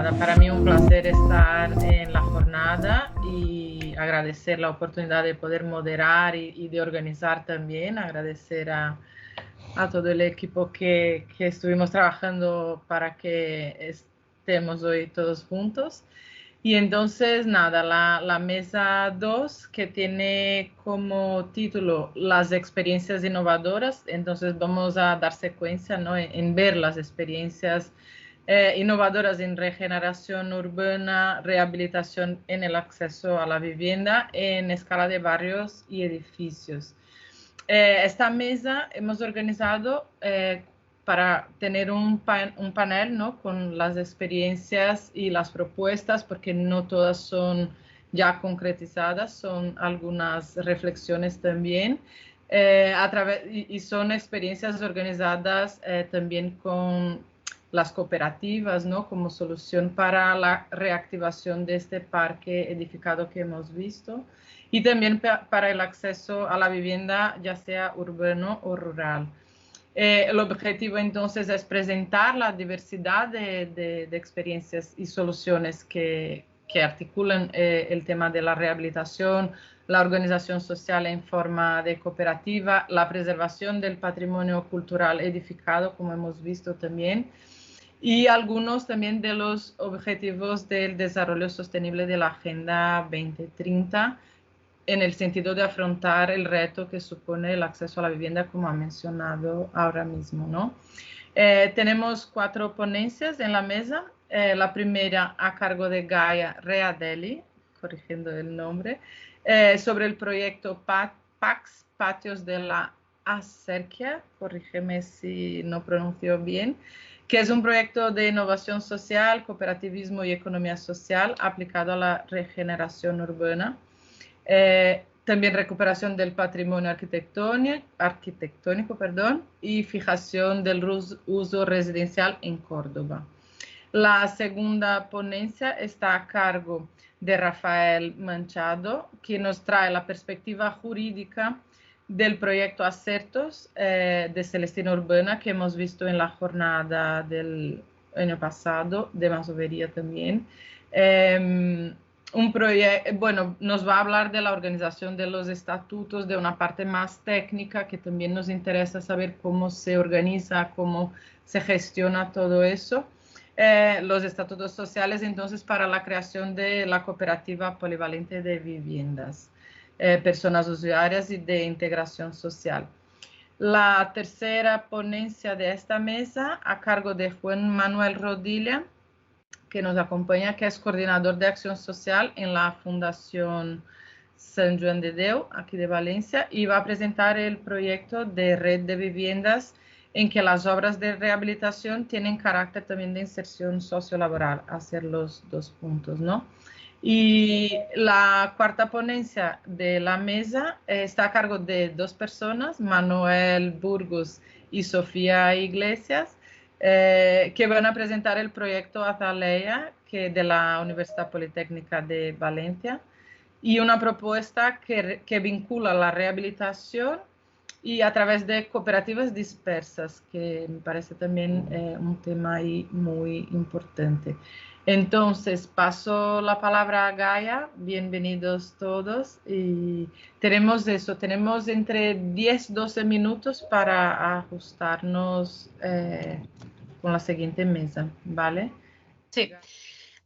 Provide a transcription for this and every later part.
nada, para mí un placer estar en la jornada y agradecer la oportunidad de poder moderar y de organizar también, agradecer a todo el equipo que estuvimos trabajando para que estemos hoy todos juntos. Y entonces, nada, la mesa 2 que tiene como título las experiencias innovadoras, entonces vamos a dar secuencia, ¿no? en ver las experiencias innovadoras en regeneración urbana, rehabilitación en el acceso a la vivienda en escala de barrios y edificios. Esta mesa hemos organizado para tener un panel, ¿no? Con las experiencias y las propuestas, porque no todas son ya concretizadas, son algunas reflexiones también. Y son experiencias organizadas también con las cooperativas, ¿no? Como solución para la reactivación de este parque edificado que hemos visto y también para el acceso a la vivienda, ya sea urbano o rural. El objetivo entonces es presentar la diversidad de experiencias y soluciones que articulan el tema de la rehabilitación, la organización social en forma de cooperativa, la preservación del patrimonio cultural edificado, como hemos visto también, y algunos también de los objetivos del desarrollo sostenible de la Agenda 2030 en el sentido de afrontar el reto que supone el acceso a la vivienda, como ha mencionado ahora mismo, ¿no? Tenemos 4 ponencias en la mesa. La primera a cargo de Gaia Readelli, corrigiendo el nombre, sobre el proyecto PAX, Patios de la Acerquia, corrígeme si no pronuncio bien, que es un proyecto de innovación social, cooperativismo y economía social aplicado a la regeneración urbana. También recuperación del patrimonio arquitectónico y fijación del uso residencial en Córdoba. La segunda ponencia está a cargo de Rafael Manchado, que nos trae la perspectiva jurídica del proyecto Acertos de Celestina Urbana, que hemos visto en la jornada del año pasado, de Masovería también. Bueno, nos va a hablar de la organización de los estatutos, de una parte más técnica, que también nos interesa saber cómo se organiza, cómo se gestiona todo eso. Los estatutos sociales, entonces, para la creación de la cooperativa polivalente de viviendas, personas usuarias y de integración social. La tercera ponencia de esta mesa, a cargo de Juan Manuel Rodilla, que nos acompaña, que es coordinador de acción social en la Fundación San Juan de Déu, aquí de Valencia, y va a presentar el proyecto de red de viviendas en que las obras de rehabilitación tienen carácter también de inserción sociolaboral, hacer los 2 puntos, ¿no? Y la cuarta ponencia de la mesa está a cargo de 2 personas, Manuel Burgos y Sofía Iglesias, que van a presentar el proyecto Azalea, que de la Universidad Politécnica de Valencia, y una propuesta que vincula la rehabilitación y a través de cooperativas dispersas, que me parece también un tema ahí muy importante. Entonces, paso la palabra a Gaia. Bienvenidos todos. Y tenemos entre 10 12 minutos para ajustarnos con la siguiente mesa, ¿vale? Sí.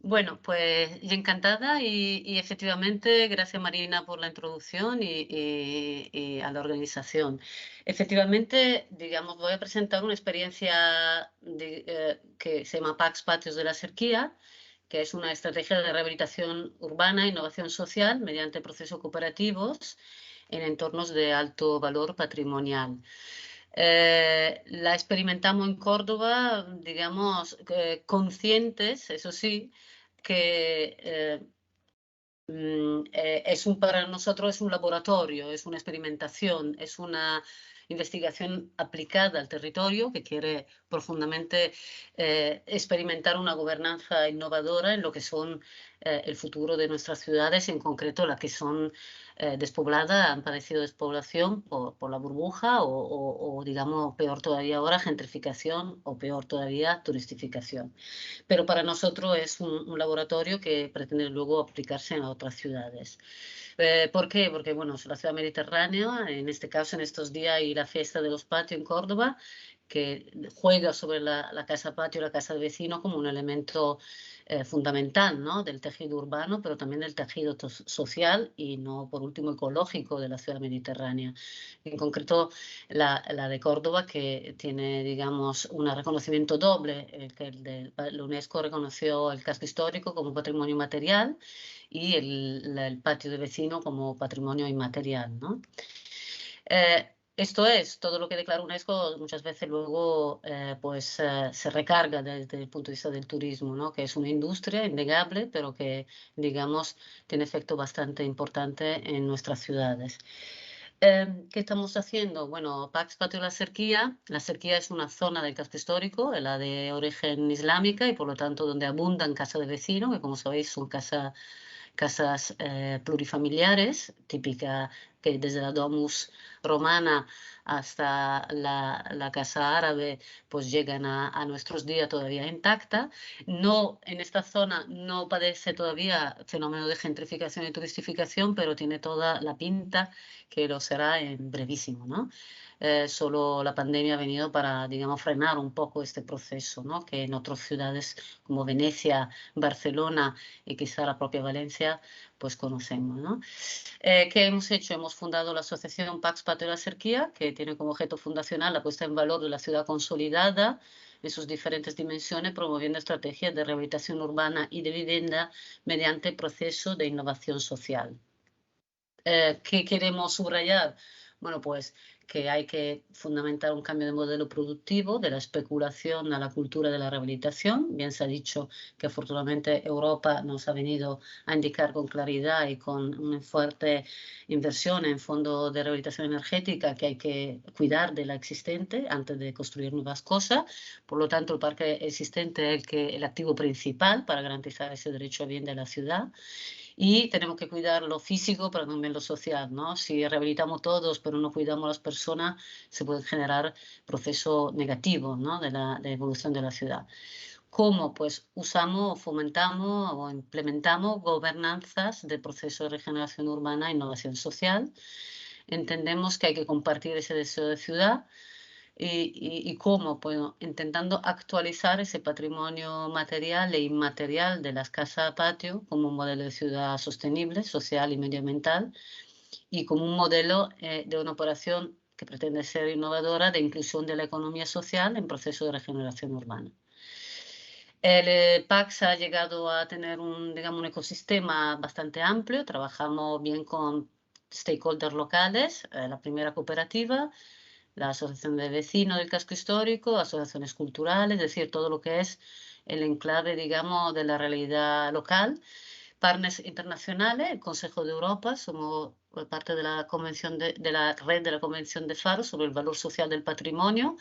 Bueno, pues yo encantada y efectivamente gracias Marina por la introducción y a la organización. Efectivamente, digamos, voy a presentar una experiencia que se llama PAX Patios de la Cerquía, que es una estrategia de rehabilitación urbana e innovación social mediante procesos cooperativos en entornos de alto valor patrimonial. La experimentamos en Córdoba, digamos, conscientes, eso sí, que para nosotros es un laboratorio, es una experimentación, es una investigación aplicada al territorio, que quiere profundamente experimentar una gobernanza innovadora en lo que son el futuro de nuestras ciudades, en concreto las que son despobladas, han padecido despoblación por la burbuja o, digamos, peor todavía ahora, gentrificación o peor todavía, turistificación. Pero para nosotros es un laboratorio que pretende luego aplicarse en otras ciudades. ¿Por qué? Porque, bueno, es la ciudad mediterránea, en este caso, en estos días, y la fiesta de los patios en Córdoba, que juega sobre la casa patio y la casa de vecino como un elemento fundamental, ¿no?, del tejido urbano, pero también del tejido social y, no por último, ecológico de la ciudad mediterránea. En concreto, la de Córdoba, que tiene, digamos, un reconocimiento doble, que la UNESCO reconoció el casco histórico como patrimonio material y el patio de vecino como patrimonio inmaterial, ¿no? Esto es, todo lo que declara UNESCO muchas veces luego se recarga desde el punto de vista del turismo, ¿no?, que es una industria innegable, pero que, digamos, tiene efecto bastante importante en nuestras ciudades. ¿Qué estamos haciendo? Bueno, Pax Patio La Cerquía. La Cerquía es una zona del casco histórico, la de origen islámica, y por lo tanto donde abundan casas de vecinos, que como sabéis son casas plurifamiliares, típica, que desde la domus romana hasta la casa árabe, pues llegan a nuestros días todavía intacta. No, en esta zona no padece todavía fenómeno de gentrificación y turistificación, pero tiene toda la pinta que lo será en brevísimo, ¿no? Solo la pandemia ha venido para, digamos, frenar un poco este proceso, ¿no?, que en otras ciudades como Venecia, Barcelona y quizá la propia Valencia, pues conocemos, ¿no? ¿Qué hemos hecho? Hemos fundado la asociación Pax Patio La Cerquía, que tiene como objeto fundacional la puesta en valor de la ciudad consolidada en sus diferentes dimensiones, promoviendo estrategias de rehabilitación urbana y de vivienda mediante proceso de innovación social. ¿Qué queremos subrayar? Bueno, pues que hay que fundamentar un cambio de modelo productivo, de la especulación a la cultura de la rehabilitación. Bien se ha dicho que afortunadamente Europa nos ha venido a indicar con claridad y con una fuerte inversión en fondos de rehabilitación energética que hay que cuidar de la existente antes de construir nuevas cosas. Por lo tanto, el parque existente es el activo principal para garantizar ese derecho a bien de la ciudad. Y tenemos que cuidar lo físico, pero también lo social, ¿no? Si rehabilitamos todos, pero no cuidamos a las personas, se pueden generar procesos negativos, ¿no?, de la evolución de la ciudad. ¿Cómo? Pues usamos, fomentamos o implementamos gobernanzas de procesos de regeneración urbana e innovación social. Entendemos que hay que compartir ese deseo de ciudad. ¿Y cómo? Pues intentando actualizar ese patrimonio material e inmaterial de las casas patio como un modelo de ciudad sostenible, social y medioambiental, y como un modelo de una operación que pretende ser innovadora de inclusión de la economía social en proceso de regeneración urbana. El PAX ha llegado a tener digamos, un ecosistema bastante amplio. Trabajamos bien con stakeholders locales, la primera cooperativa, la asociación de vecinos del casco histórico, asociaciones culturales, es decir, todo lo que es el enclave, digamos, de la realidad local, partners internacionales, el Consejo de Europa, somos parte de la convención de la red de la Convención de Faro sobre el valor social del patrimonio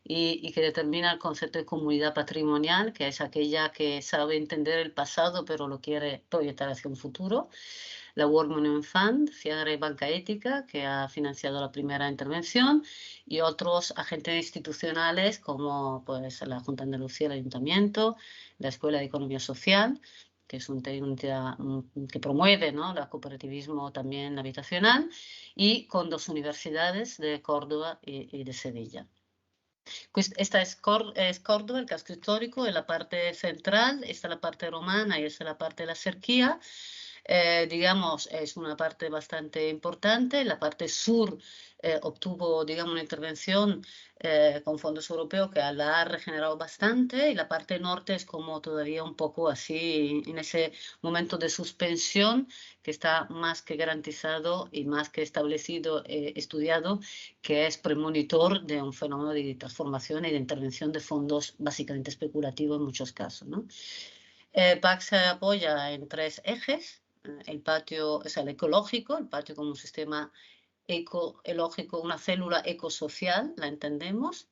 y que determina el concepto de comunidad patrimonial, que es aquella que sabe entender el pasado pero lo quiere proyectar hacia un futuro. La World Monument Fund, Fiadra y Banca Ética, que ha financiado la primera intervención, y otros agentes institucionales como pues, la Junta de Andalucía, el Ayuntamiento, la Escuela de Economía Social, que es una entidad que promueve, ¿no?, el cooperativismo también habitacional, y con 2 universidades de Córdoba y de Sevilla. Esta es Córdoba, el casco histórico, en la parte central, esta es la parte romana y esta es la parte de la cerquía. Digamos, es una parte bastante importante. La parte sur obtuvo, digamos, una intervención con fondos europeos que la ha regenerado bastante, y la parte norte es como todavía un poco así, en ese momento de suspensión que está más que garantizado y más que establecido, estudiado, que es premonitor de un fenómeno de transformación y de intervención de fondos básicamente especulativos en muchos casos, ¿no? PAC se apoya en 3 ejes. El patio, o sea, el ecológico, el patio como un sistema ecológico, una célula ecosocial, la entendemos,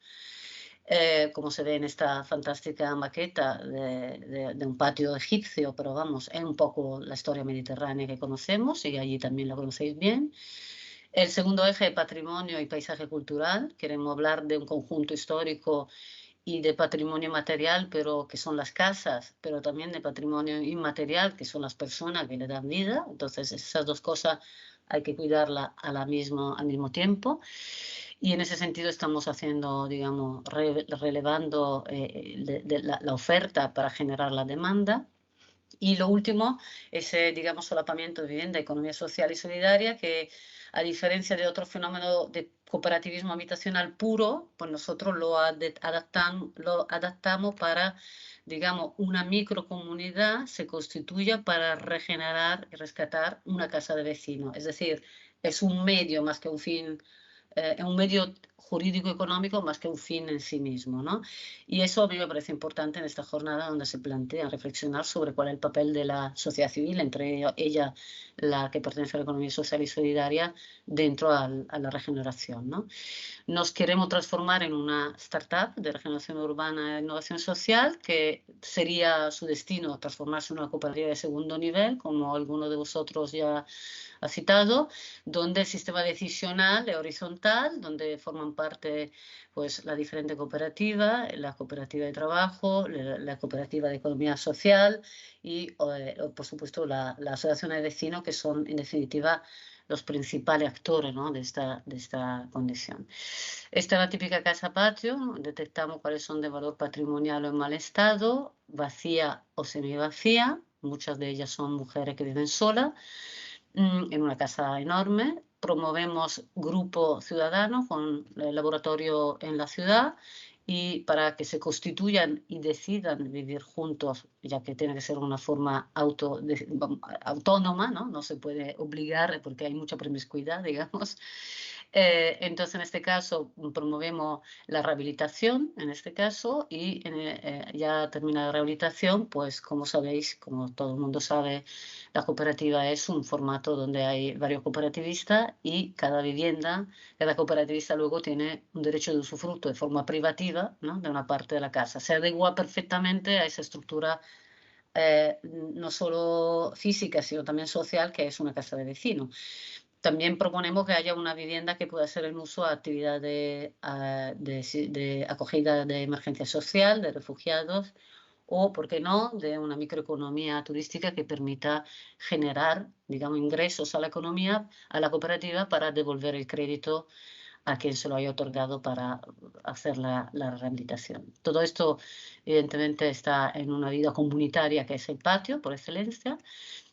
como se ve en esta fantástica maqueta de un patio egipcio, pero vamos, es un poco la historia mediterránea que conocemos y allí también la conocéis bien. El segundo eje, patrimonio y paisaje cultural. Queremos hablar de un conjunto histórico y de patrimonio material, pero que son las casas, pero también de patrimonio inmaterial, que son las personas que le dan vida. Entonces, esas dos cosas hay que cuidarlas al mismo tiempo. Y en ese sentido estamos haciendo, digamos, relevando la oferta para generar la demanda. Y lo último, ese, digamos, solapamiento de vivienda, economía social y solidaria, que a diferencia de otro fenómeno de cooperativismo habitacional puro, pues nosotros lo adaptamos para, digamos, una microcomunidad se constituya para regenerar y rescatar una casa de vecino. Es decir, es un medio más que un fin, un medio jurídico-económico más que un fin en sí mismo, ¿no? Y eso a mí me parece importante en esta jornada donde se plantea reflexionar sobre cuál es el papel de la sociedad civil, entre ella la que pertenece a la economía social y solidaria, dentro a la regeneración, ¿no? Nos queremos transformar en una startup de regeneración urbana e innovación social, que sería su destino transformarse en una cooperativa de segundo nivel, como alguno de vosotros ya ha citado, donde el sistema decisional es horizontal, donde forman parte pues, la diferente cooperativa, la cooperativa de trabajo, la cooperativa de economía social y, por supuesto, la asociación de vecinos, que son, en definitiva, los principales actores, ¿no?, de esta condición. Esta es la típica casa patio. Detectamos cuáles son de valor patrimonial o en mal estado, vacía o semivacía. Muchas de ellas son mujeres que viven solas en una casa enorme. Promovemos grupo ciudadano con el laboratorio en la ciudad, y para que se constituyan y decidan vivir juntos, ya que tiene que ser una forma autónoma, ¿no? No se puede obligar porque hay mucha promiscuidad, digamos. Entonces, en este caso, promovemos la rehabilitación, en este caso, y ya terminada la rehabilitación, pues como sabéis, como todo el mundo sabe, la cooperativa es un formato donde hay varios cooperativistas y cada vivienda, cada cooperativista luego tiene un derecho de usufructo de forma privativa, ¿no?, de una parte de la casa. Se adecua perfectamente a esa estructura no solo física, sino también social, que es una casa de vecino. También proponemos que haya una vivienda que pueda ser en uso a actividad de acogida de emergencia social, de refugiados, o, por qué no, de una microeconomía turística que permita generar, digamos, ingresos a la economía, a la cooperativa, para devolver el crédito a quien se lo haya otorgado para hacer la rehabilitación. Todo esto, evidentemente, está en una vida comunitaria que es el patio, por excelencia,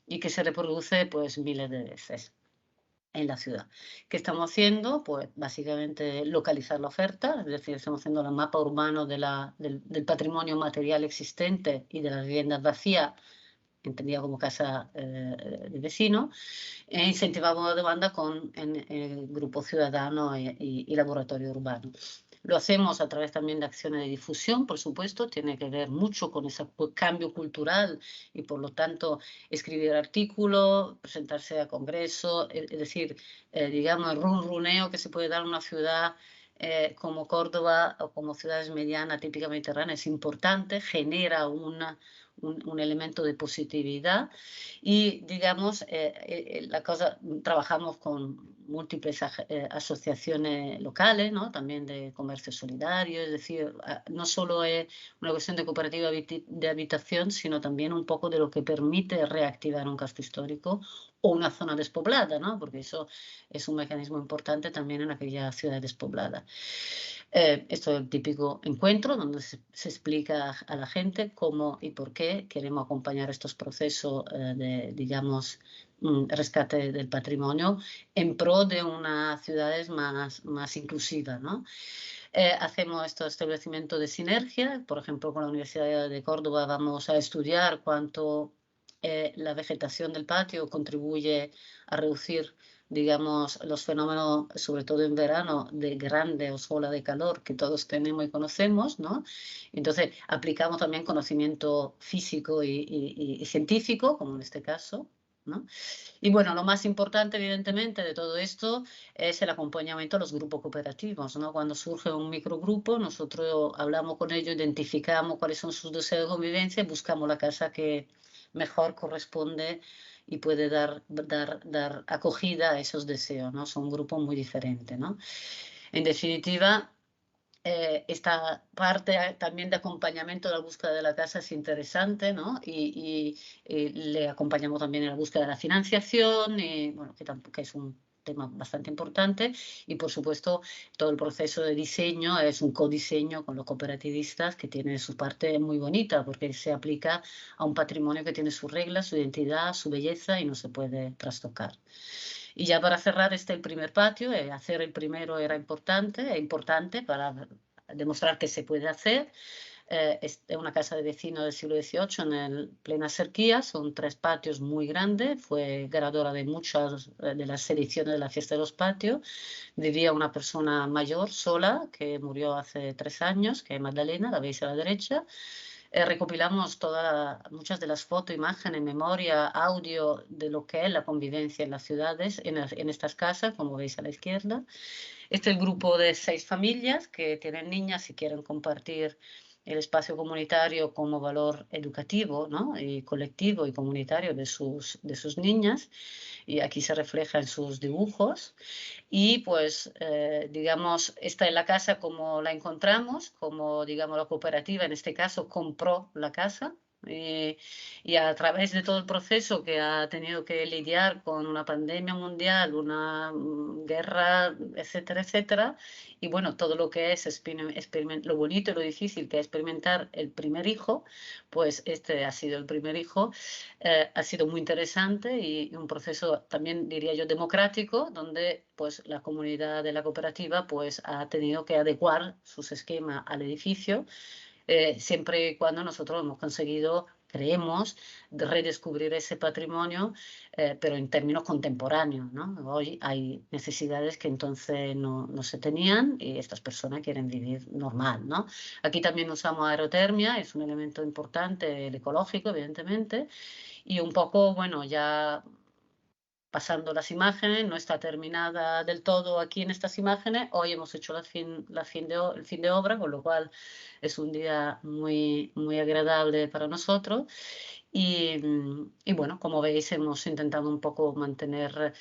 y que se reproduce pues miles de veces en la ciudad. ¿Qué estamos haciendo? Pues básicamente localizar la oferta, es decir, estamos haciendo el mapa urbano del patrimonio material existente y de las viviendas vacías, entendida como casa de vecino, e incentivamos la demanda con el grupo ciudadano y laboratorio urbano. Lo hacemos a través también de acciones de difusión, por supuesto, tiene que ver mucho con ese cambio cultural y, por lo tanto, escribir artículos, presentarse a congresos, es decir, digamos, el runruneo que se puede dar en una ciudad como Córdoba o como ciudades medianas, típicas mediterráneas, es importante, genera un elemento de positividad y, digamos, trabajamos con múltiples asociaciones locales, ¿no?, también de comercio solidario, es decir, no solo es una cuestión de cooperativa de habitación, sino también un poco de lo que permite reactivar un casco histórico o una zona despoblada, ¿no?, porque eso es un mecanismo importante también en aquella ciudad despoblada. Esto es el típico encuentro donde se explica a la gente cómo y por qué queremos acompañar estos procesos de, digamos, rescate del patrimonio en pro de unas ciudades más inclusivas, ¿no? Hacemos estos establecimientos de sinergia, por ejemplo, con la Universidad de Córdoba vamos a estudiar cuánto la vegetación del patio contribuye a reducir, digamos, los fenómenos, sobre todo en verano, de grandes olas de calor que todos tenemos y conocemos, ¿no? Entonces, aplicamos también conocimiento físico y científico, como en este caso, ¿no? Y bueno, lo más importante, evidentemente, de todo esto es el acompañamiento a los grupos cooperativos, ¿no? Cuando surge un microgrupo, nosotros hablamos con ellos, identificamos cuáles son sus deseos de convivencia y buscamos la casa que mejor corresponde y puede dar acogida a esos deseos, ¿no? Son grupos muy diferentes, ¿no? En definitiva, esta parte también de acompañamiento de la búsqueda de la casa es interesante, ¿no? Y le acompañamos también en la búsqueda de la financiación, bueno, que es un tema bastante importante, y por supuesto todo el proceso de diseño es un codiseño con los cooperativistas que tiene su parte muy bonita porque se aplica a un patrimonio que tiene sus reglas, su identidad, su belleza y no se puede trastocar. Y ya para cerrar el primer patio, hacer el primero era importante para demostrar que se puede hacer. Es una casa de vecinos del siglo XVIII en plena Serquía, son 3 patios muy grandes, fue ganadora de muchas de las ediciones de la fiesta de los patios. Vivía una persona mayor, sola, que murió hace 3 años, que es Magdalena, la veis a la derecha. Recopilamos muchas de las fotos, imágenes, memoria, audio de lo que es la convivencia en las ciudades, en estas casas, como veis a la izquierda. Este es el grupo de 6 familias que tienen niñas y quieren compartir el espacio comunitario como valor educativo, ¿no? Y colectivo y comunitario de sus niñas, y aquí se refleja en sus dibujos. Y pues, digamos, esta es la casa como la encontramos, como, digamos, la cooperativa en este caso compró la casa. Y a través de todo el proceso que ha tenido que lidiar con una pandemia mundial, una guerra, etcétera, etcétera, y bueno, todo lo que es lo bonito y lo difícil que es experimentar el primer hijo, pues este ha sido el primer hijo, ha sido muy interesante y un proceso también, diría yo, democrático, donde pues la comunidad de la cooperativa pues ha tenido que adecuar sus esquemas al edificio, siempre y cuando nosotros hemos conseguido, creemos, redescubrir ese patrimonio, pero en términos contemporáneos, ¿no? Hoy hay necesidades que entonces no se tenían y estas personas quieren vivir normal, ¿no? Aquí también usamos aerotermia, es un elemento importante, el ecológico, evidentemente, y un poco, bueno, ya pasando las imágenes, no está terminada del todo aquí en estas imágenes. Hoy hemos hecho el fin de obra, con lo cual es un día muy, muy agradable para nosotros. Y bueno, como veis, hemos intentado un poco mantener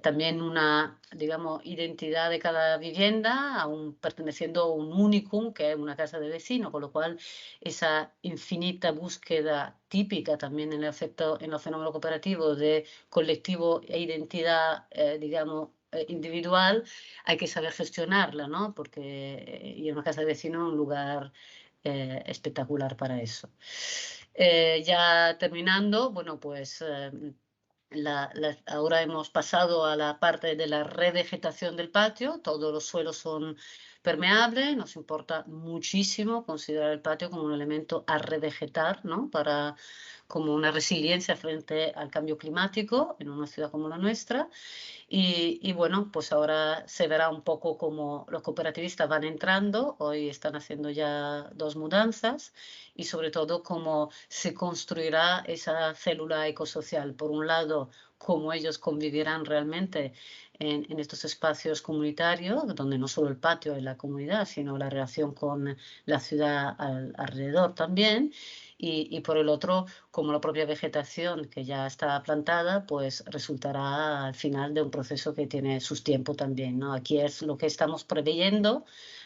también una, digamos, identidad de cada vivienda, aún perteneciendo a un unicum, que es una casa de vecino, con lo cual esa infinita búsqueda típica también en el fenómeno cooperativo de colectivo e identidad, digamos, individual, hay que saber gestionarla, ¿no? Porque y una casa de vecino es un lugar espectacular para eso. Ya terminando, bueno, pues ahora hemos pasado a la parte de la revegetación del patio. Todos los suelos son permeables. Nos importa muchísimo considerar el patio como un elemento a revegetar, ¿no? Como una resiliencia frente al cambio climático en una ciudad como la nuestra. Y bueno, pues ahora se verá un poco cómo los cooperativistas van entrando. Hoy están haciendo ya 2 mudanzas y sobre todo cómo se construirá esa célula ecosocial. Por un lado, cómo ellos convivirán realmente en estos espacios comunitarios, donde no solo el patio es la comunidad, sino la relación con la ciudad alrededor también. Y por el otro, como la propia vegetación que ya está plantada, pues resultará al final de un proceso que tiene sus tiempos también, ¿no? Aquí es lo que estamos preveyendo.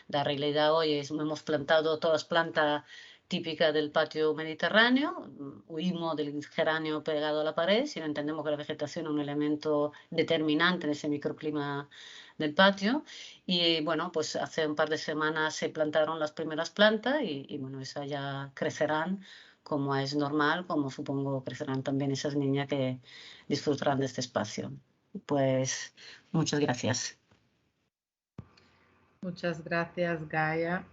La realidad hoy es que hemos plantado todas las plantas típicas del patio mediterráneo, huimos del geranio pegado a la pared, sino entendemos que la vegetación es un elemento determinante en ese microclima del patio. Y bueno, pues hace un par de semanas se plantaron las primeras plantas y bueno, esas ya crecerán como es normal, como supongo crecerán también esas niñas que disfrutarán de este espacio. Pues muchas gracias. Muchas gracias, Gaia.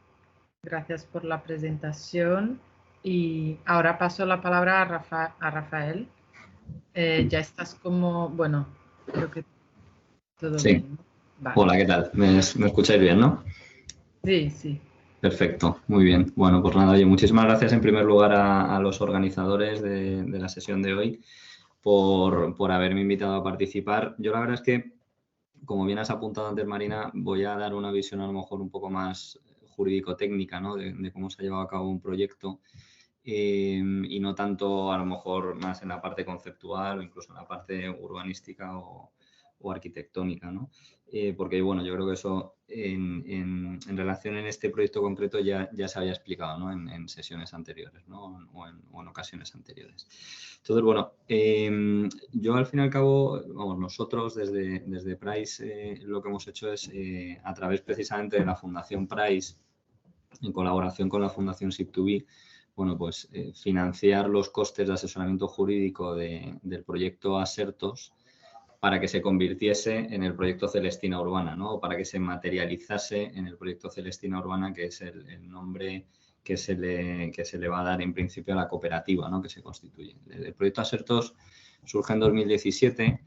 Gracias por la presentación. Y ahora paso la palabra a Rafael. Ya estás como, bueno, creo que todo Sí. bien, ¿no? Vale. Hola, ¿qué tal? ¿Me escucháis bien, no? Sí, sí. Perfecto, muy bien. Bueno, pues nada, oye, muchísimas gracias en primer lugar a los organizadores de la sesión de hoy por haberme invitado a participar. Yo la verdad es que, como bien has apuntado antes, Marina, voy a dar una visión a lo mejor un poco más jurídico-técnica, ¿no? de cómo se ha llevado a cabo un proyecto y no tanto a lo mejor más en la parte conceptual o incluso en la parte urbanística o arquitectónica, ¿no? Porque, bueno, yo creo que eso en relación en este proyecto concreto ya se había explicado, ¿no? en sesiones anteriores, ¿no? o en ocasiones anteriores. Entonces, bueno, yo al fin y al cabo, vamos, nosotros desde Price lo que hemos hecho es, a través precisamente de la Fundación Price, en colaboración con la Fundación SIP2B, bueno, pues financiar los costes de asesoramiento jurídico del proyecto Asertos para que se convirtiese en el proyecto Celestina Urbana, ¿no? O para que se materializase en el proyecto Celestina Urbana, que es el nombre que se le va a dar en principio a la cooperativa, ¿no? Que se constituye. El proyecto Asertos surge en 2017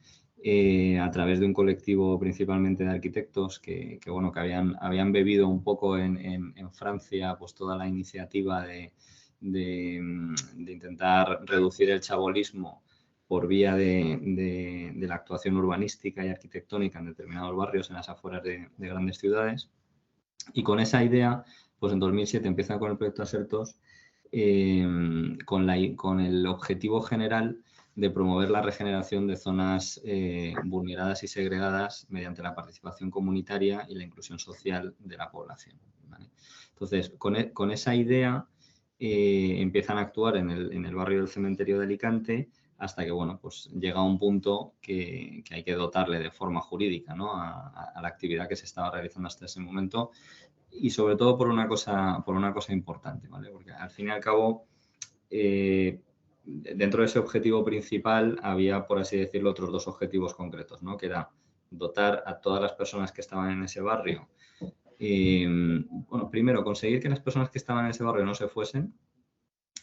a través de un colectivo principalmente de arquitectos que habían bebido un poco en Francia pues toda la iniciativa de intentar reducir el chabolismo por vía de la actuación urbanística y arquitectónica en determinados barrios en las afueras de grandes ciudades. Y con esa idea, pues en 2007 empieza con el proyecto Asertos con el objetivo general de promover la regeneración de zonas vulneradas y segregadas mediante la participación comunitaria y la inclusión social de la población, ¿vale? Entonces, con esa idea empiezan a actuar en el barrio del Cementerio de Alicante hasta que, bueno, pues llega un punto que hay que dotarle de forma jurídica, ¿no? a la actividad que se estaba realizando hasta ese momento y sobre todo por una cosa importante, ¿vale? Porque al fin y al cabo dentro de ese objetivo principal había, por así decirlo, otros dos objetivos concretos, ¿no? Que era dotar a todas las personas que estaban en ese barrio. Bueno, primero, conseguir que las personas que estaban en ese barrio no se fuesen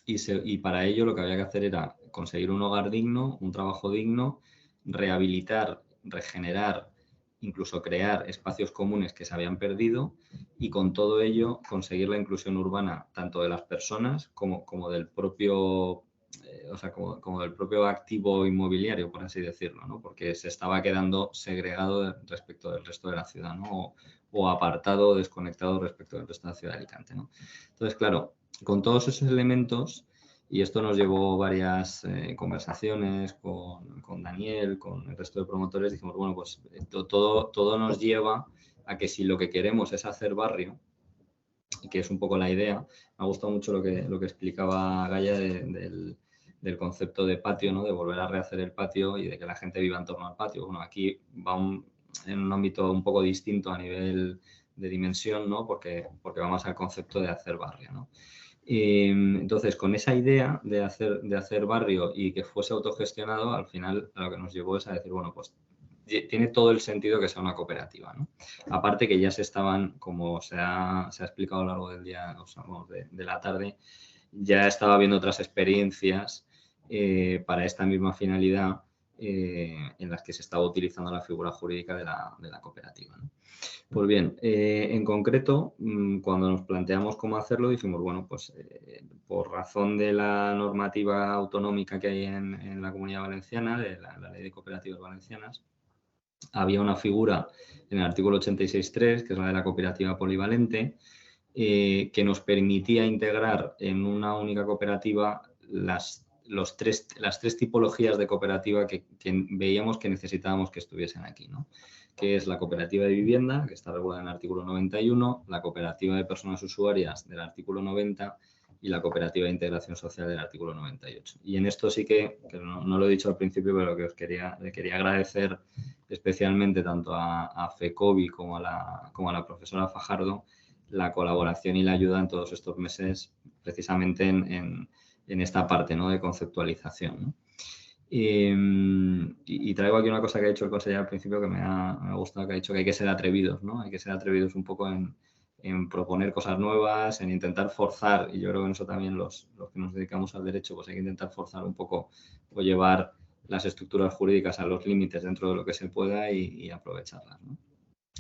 y para ello lo que había que hacer era conseguir un hogar digno, un trabajo digno, rehabilitar, regenerar, incluso crear espacios comunes que se habían perdido y con todo ello conseguir la inclusión urbana tanto de las personas como del propio como del propio activo inmobiliario, por así decirlo, ¿no? Porque se estaba quedando segregado respecto del resto de la ciudad, ¿no? O apartado, desconectado respecto del resto de la ciudad de Alicante, ¿no? Entonces, claro, con todos esos elementos, y esto nos llevó varias conversaciones con Daniel, con el resto de promotores, dijimos, bueno, pues todo nos lleva a que si lo que queremos es hacer barrio, y que es un poco la idea, me ha gustado mucho lo que explicaba Gaia del concepto de patio, ¿no? De volver a rehacer el patio y de que la gente viva en torno al patio. Bueno, aquí va en un ámbito un poco distinto a nivel de dimensión, ¿no? Porque vamos al concepto de hacer barrio, ¿no? Entonces, con esa idea de hacer barrio y que fuese autogestionado, al final a lo que nos llevó es a decir, bueno, pues tiene todo el sentido que sea una cooperativa, ¿no? Aparte que ya se estaban, como se ha explicado a lo largo del día, o sea, de la tarde, ya estaba habiendo otras experiencias para esta misma finalidad en las que se estaba utilizando la figura jurídica de la cooperativa, ¿no? Pues bien, en concreto, cuando nos planteamos cómo hacerlo, dijimos, bueno, pues por razón de la normativa autonómica que hay en la Comunidad Valenciana, de la Ley de Cooperativas Valencianas, había una figura en el artículo 86.3, que es la de la cooperativa polivalente, que nos permitía integrar en una única cooperativa las tres tipologías de cooperativa que veíamos que necesitábamos que estuviesen aquí, ¿no? Que es la cooperativa de vivienda, que está regulada en el artículo 91, la cooperativa de personas usuarias del artículo 90 y la cooperativa de integración social del artículo 98. Y en esto sí que no lo he dicho al principio, pero que le quería agradecer especialmente tanto a FECOBI como a la profesora Fajardo la colaboración y la ayuda en todos estos meses, precisamente en esta parte, ¿no? De conceptualización, ¿no? Y traigo aquí una cosa que ha dicho el consejero al principio que me ha gustado, que ha dicho que hay que ser atrevidos, ¿no? Hay que ser atrevidos un poco en proponer cosas nuevas, en intentar forzar, y yo creo que en eso también los que nos dedicamos al derecho, pues hay que intentar forzar un poco o llevar las estructuras jurídicas a los límites dentro de lo que se pueda y aprovecharlas, ¿no?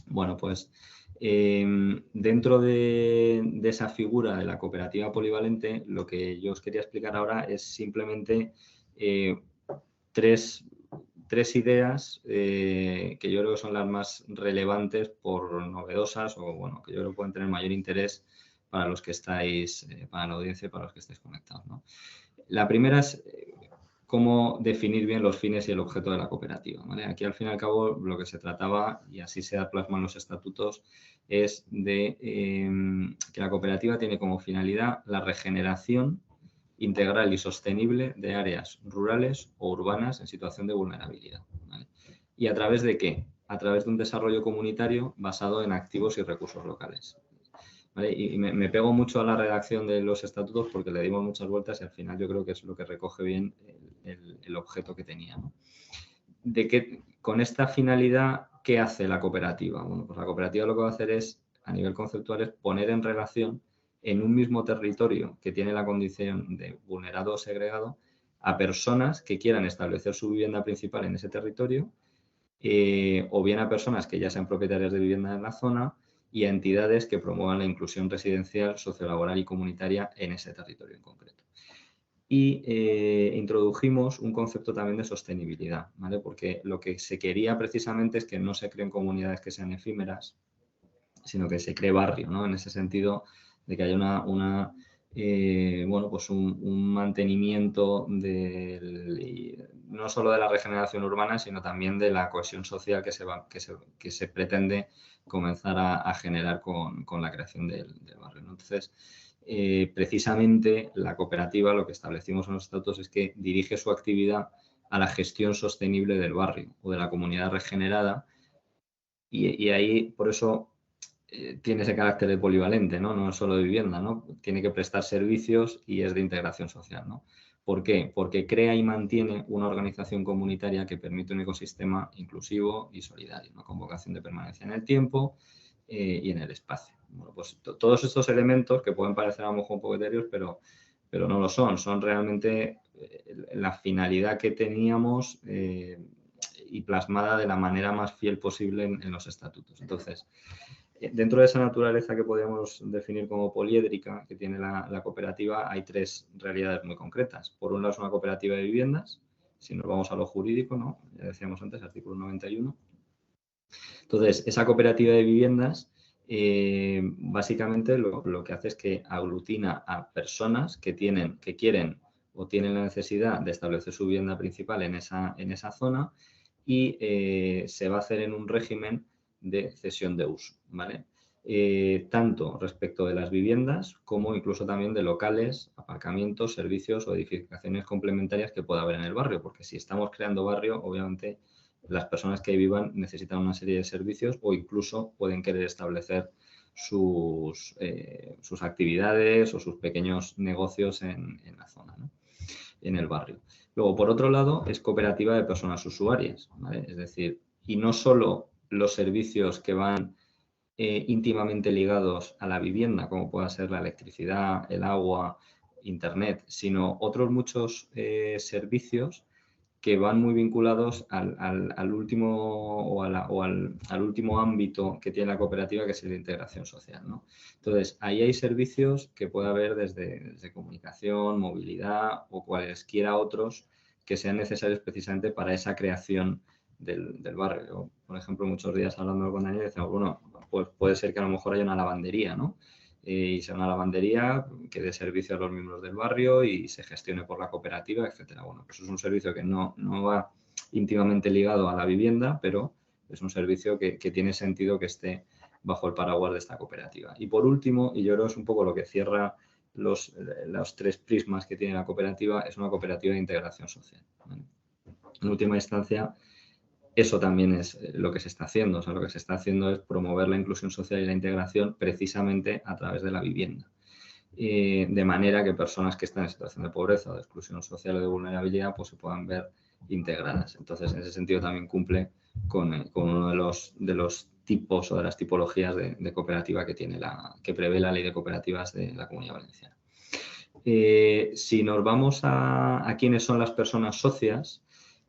Bueno, pues dentro de esa figura de la cooperativa polivalente, lo que yo os quería explicar ahora es simplemente tres ideas que yo creo que son las más relevantes por novedosas o, bueno, que yo creo que pueden tener mayor interés para los que estáis, para la audiencia y para los que estáis conectados, ¿no? La primera es cómo definir bien los fines y el objeto de la cooperativa, ¿vale? Aquí, al fin y al cabo, lo que se trataba, y así se plasma en los estatutos, es de que la cooperativa tiene como finalidad la regeneración integral y sostenible de áreas rurales o urbanas en situación de vulnerabilidad, ¿vale? ¿Y a través de qué? A través de un desarrollo comunitario basado en activos y recursos locales, ¿vale? Y me pego mucho a la redacción de los estatutos porque le dimos muchas vueltas y al final yo creo que es lo que recoge bien el objeto que tenía, ¿no? Con esta finalidad, ¿qué hace la cooperativa? Bueno, pues la cooperativa lo que va a hacer es, a nivel conceptual, es poner en relación en un mismo territorio que tiene la condición de vulnerado o segregado a personas que quieran establecer su vivienda principal en ese territorio, o bien a personas que ya sean propietarias de vivienda en la zona y a entidades que promuevan la inclusión residencial, sociolaboral y comunitaria en ese territorio en concreto. Y introdujimos un concepto también de sostenibilidad, ¿vale? Porque lo que se quería precisamente es que no se creen comunidades que sean efímeras, sino que se cree barrio, ¿no? En ese sentido de que haya bueno, pues un mantenimiento no solo de la regeneración urbana, sino también de la cohesión social que se pretende comenzar a generar con la creación del barrio, ¿no? Entonces, precisamente la cooperativa, lo que establecimos en los estatutos es que dirige su actividad a la gestión sostenible del barrio o de la comunidad regenerada, y ahí, por eso, tiene ese carácter de polivalente, ¿no? No es solo de vivienda, ¿no? Tiene que prestar servicios y es de integración social, ¿no? ¿Por qué? Porque crea y mantiene una organización comunitaria que permite un ecosistema inclusivo y solidario, ¿no? Con vocación de permanencia en el tiempo y en el espacio. Bueno, pues todos estos elementos que pueden parecer a lo mejor un poco etéreos, pero no lo son. Son realmente la finalidad que teníamos y plasmada de la manera más fiel posible en los estatutos. Entonces, dentro de esa naturaleza que podemos definir como poliédrica que tiene la cooperativa, hay tres realidades muy concretas. Por un lado, es una cooperativa de viviendas. Si nos vamos a lo jurídico, ¿no? Ya decíamos antes, artículo 91. Entonces, esa cooperativa de viviendas básicamente lo que hace es que aglutina a personas que quieren o tienen la necesidad de establecer su vivienda principal en esa zona, y se va a hacer en un régimen de cesión de uso, ¿vale? Tanto respecto de las viviendas como incluso también de locales, aparcamientos, servicios o edificaciones complementarias que pueda haber en el barrio, porque si estamos creando barrio, obviamente las personas que ahí vivan necesitan una serie de servicios o incluso pueden querer establecer sus actividades o sus pequeños negocios en la zona, ¿no? En el barrio. Luego, por otro lado, es cooperativa de personas usuarias, ¿vale? Es decir, y no solo los servicios que van íntimamente ligados a la vivienda, como pueda ser la electricidad, el agua, internet, sino otros muchos servicios que van muy vinculados al último al último ámbito que tiene la cooperativa, que es el de integración social, ¿no? Entonces, ahí hay servicios que puede haber desde comunicación, movilidad o cualesquiera otros que sean necesarios precisamente para esa creación del barrio. Yo, por ejemplo, muchos días hablando con Daniel, decíamos, bueno, pues puede ser que a lo mejor haya una lavandería, ¿no? Y sea una lavandería que dé servicio a los miembros del barrio y se gestione por la cooperativa, etcétera. Bueno, pues es un servicio que no va íntimamente ligado a la vivienda, pero es un servicio que tiene sentido que esté bajo el paraguas de esta cooperativa. Y por último, y yo creo que es un poco lo que cierra los tres prismas que tiene la cooperativa, es una cooperativa de integración social, ¿vale? En última instancia, eso también es lo que se está haciendo. O sea, lo que se está haciendo es promover la inclusión social y la integración precisamente a través de la vivienda. De manera que personas que están en situación de pobreza o de exclusión social o de vulnerabilidad pues se puedan ver integradas. Entonces, en ese sentido también cumple con uno de los tipos o de las tipologías de cooperativa que prevé la Ley de Cooperativas de la Comunidad Valenciana. Si nos vamos a quiénes son las personas socias,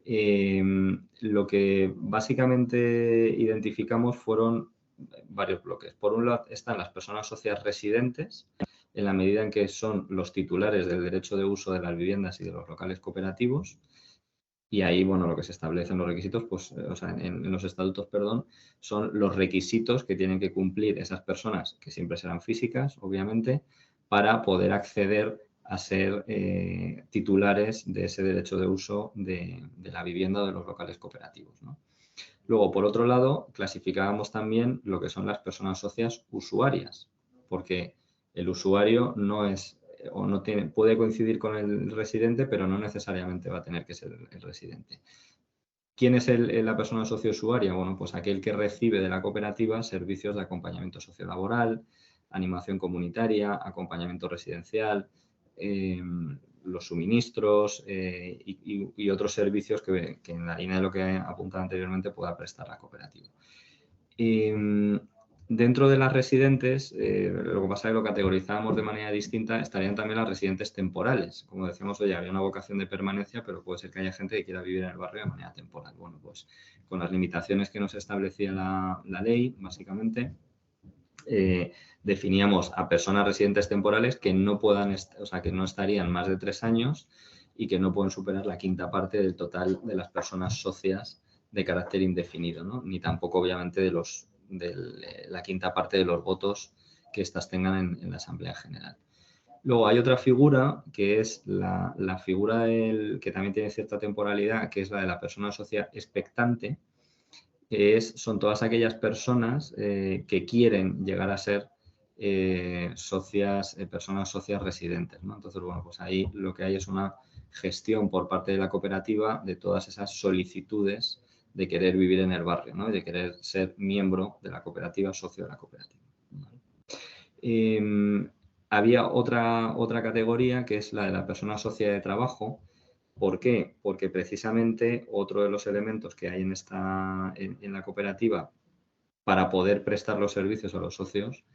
lo que básicamente identificamos fueron varios bloques. Por un lado están las personas socias residentes, en la medida en que son los titulares del derecho de uso de las viviendas y de los locales cooperativos, Y ahí, bueno, lo que se establece en los requisitos, pues, o sea, en los estatutos, perdón, son los requisitos que tienen que cumplir esas personas, que siempre serán físicas, obviamente, para poder acceder a ser titulares de ese derecho de uso de la vivienda o de los locales cooperativos, ¿no? Luego, por otro lado, clasificábamos también lo que son las personas socias usuarias, porque el usuario no es o no tiene, puede coincidir con el residente, pero no necesariamente va a tener que ser el residente. ¿Quién es la persona socio-usuaria? Bueno, pues aquel que recibe de la cooperativa servicios de acompañamiento sociolaboral, animación comunitaria, acompañamiento residencial, los suministros y otros servicios que en la línea de lo que apuntaba anteriormente pueda prestar la cooperativa. Dentro de las residentes, lo que pasa es que lo categorizábamos de manera distinta, estarían también las residentes temporales. Como decíamos, oye, había una vocación de permanencia, pero puede ser que haya gente que quiera vivir en el barrio de manera temporal. Bueno, pues con las limitaciones que nos establecía la ley, básicamente, definíamos a personas residentes temporales que no puedan, o sea, que no estarían más de 3 años y que no pueden superar la quinta parte del total de las personas socias de carácter indefinido, ¿no? Ni tampoco, obviamente, de la quinta parte de los votos que éstas tengan en la Asamblea General. Luego hay otra figura que es la figura que también tiene cierta temporalidad, que es la de la persona socia expectante, que son todas aquellas personas que quieren llegar a ser personas socias residentes, ¿no? Entonces, bueno, pues ahí lo que hay es una gestión por parte de la cooperativa de todas esas solicitudes de querer vivir en el barrio, ¿no? Y de querer ser miembro de la cooperativa, socio de la cooperativa. Había otra categoría que es la de la persona socia de trabajo. ¿Por qué? Porque precisamente otro de los elementos que hay en la cooperativa para poder prestar los servicios a los socios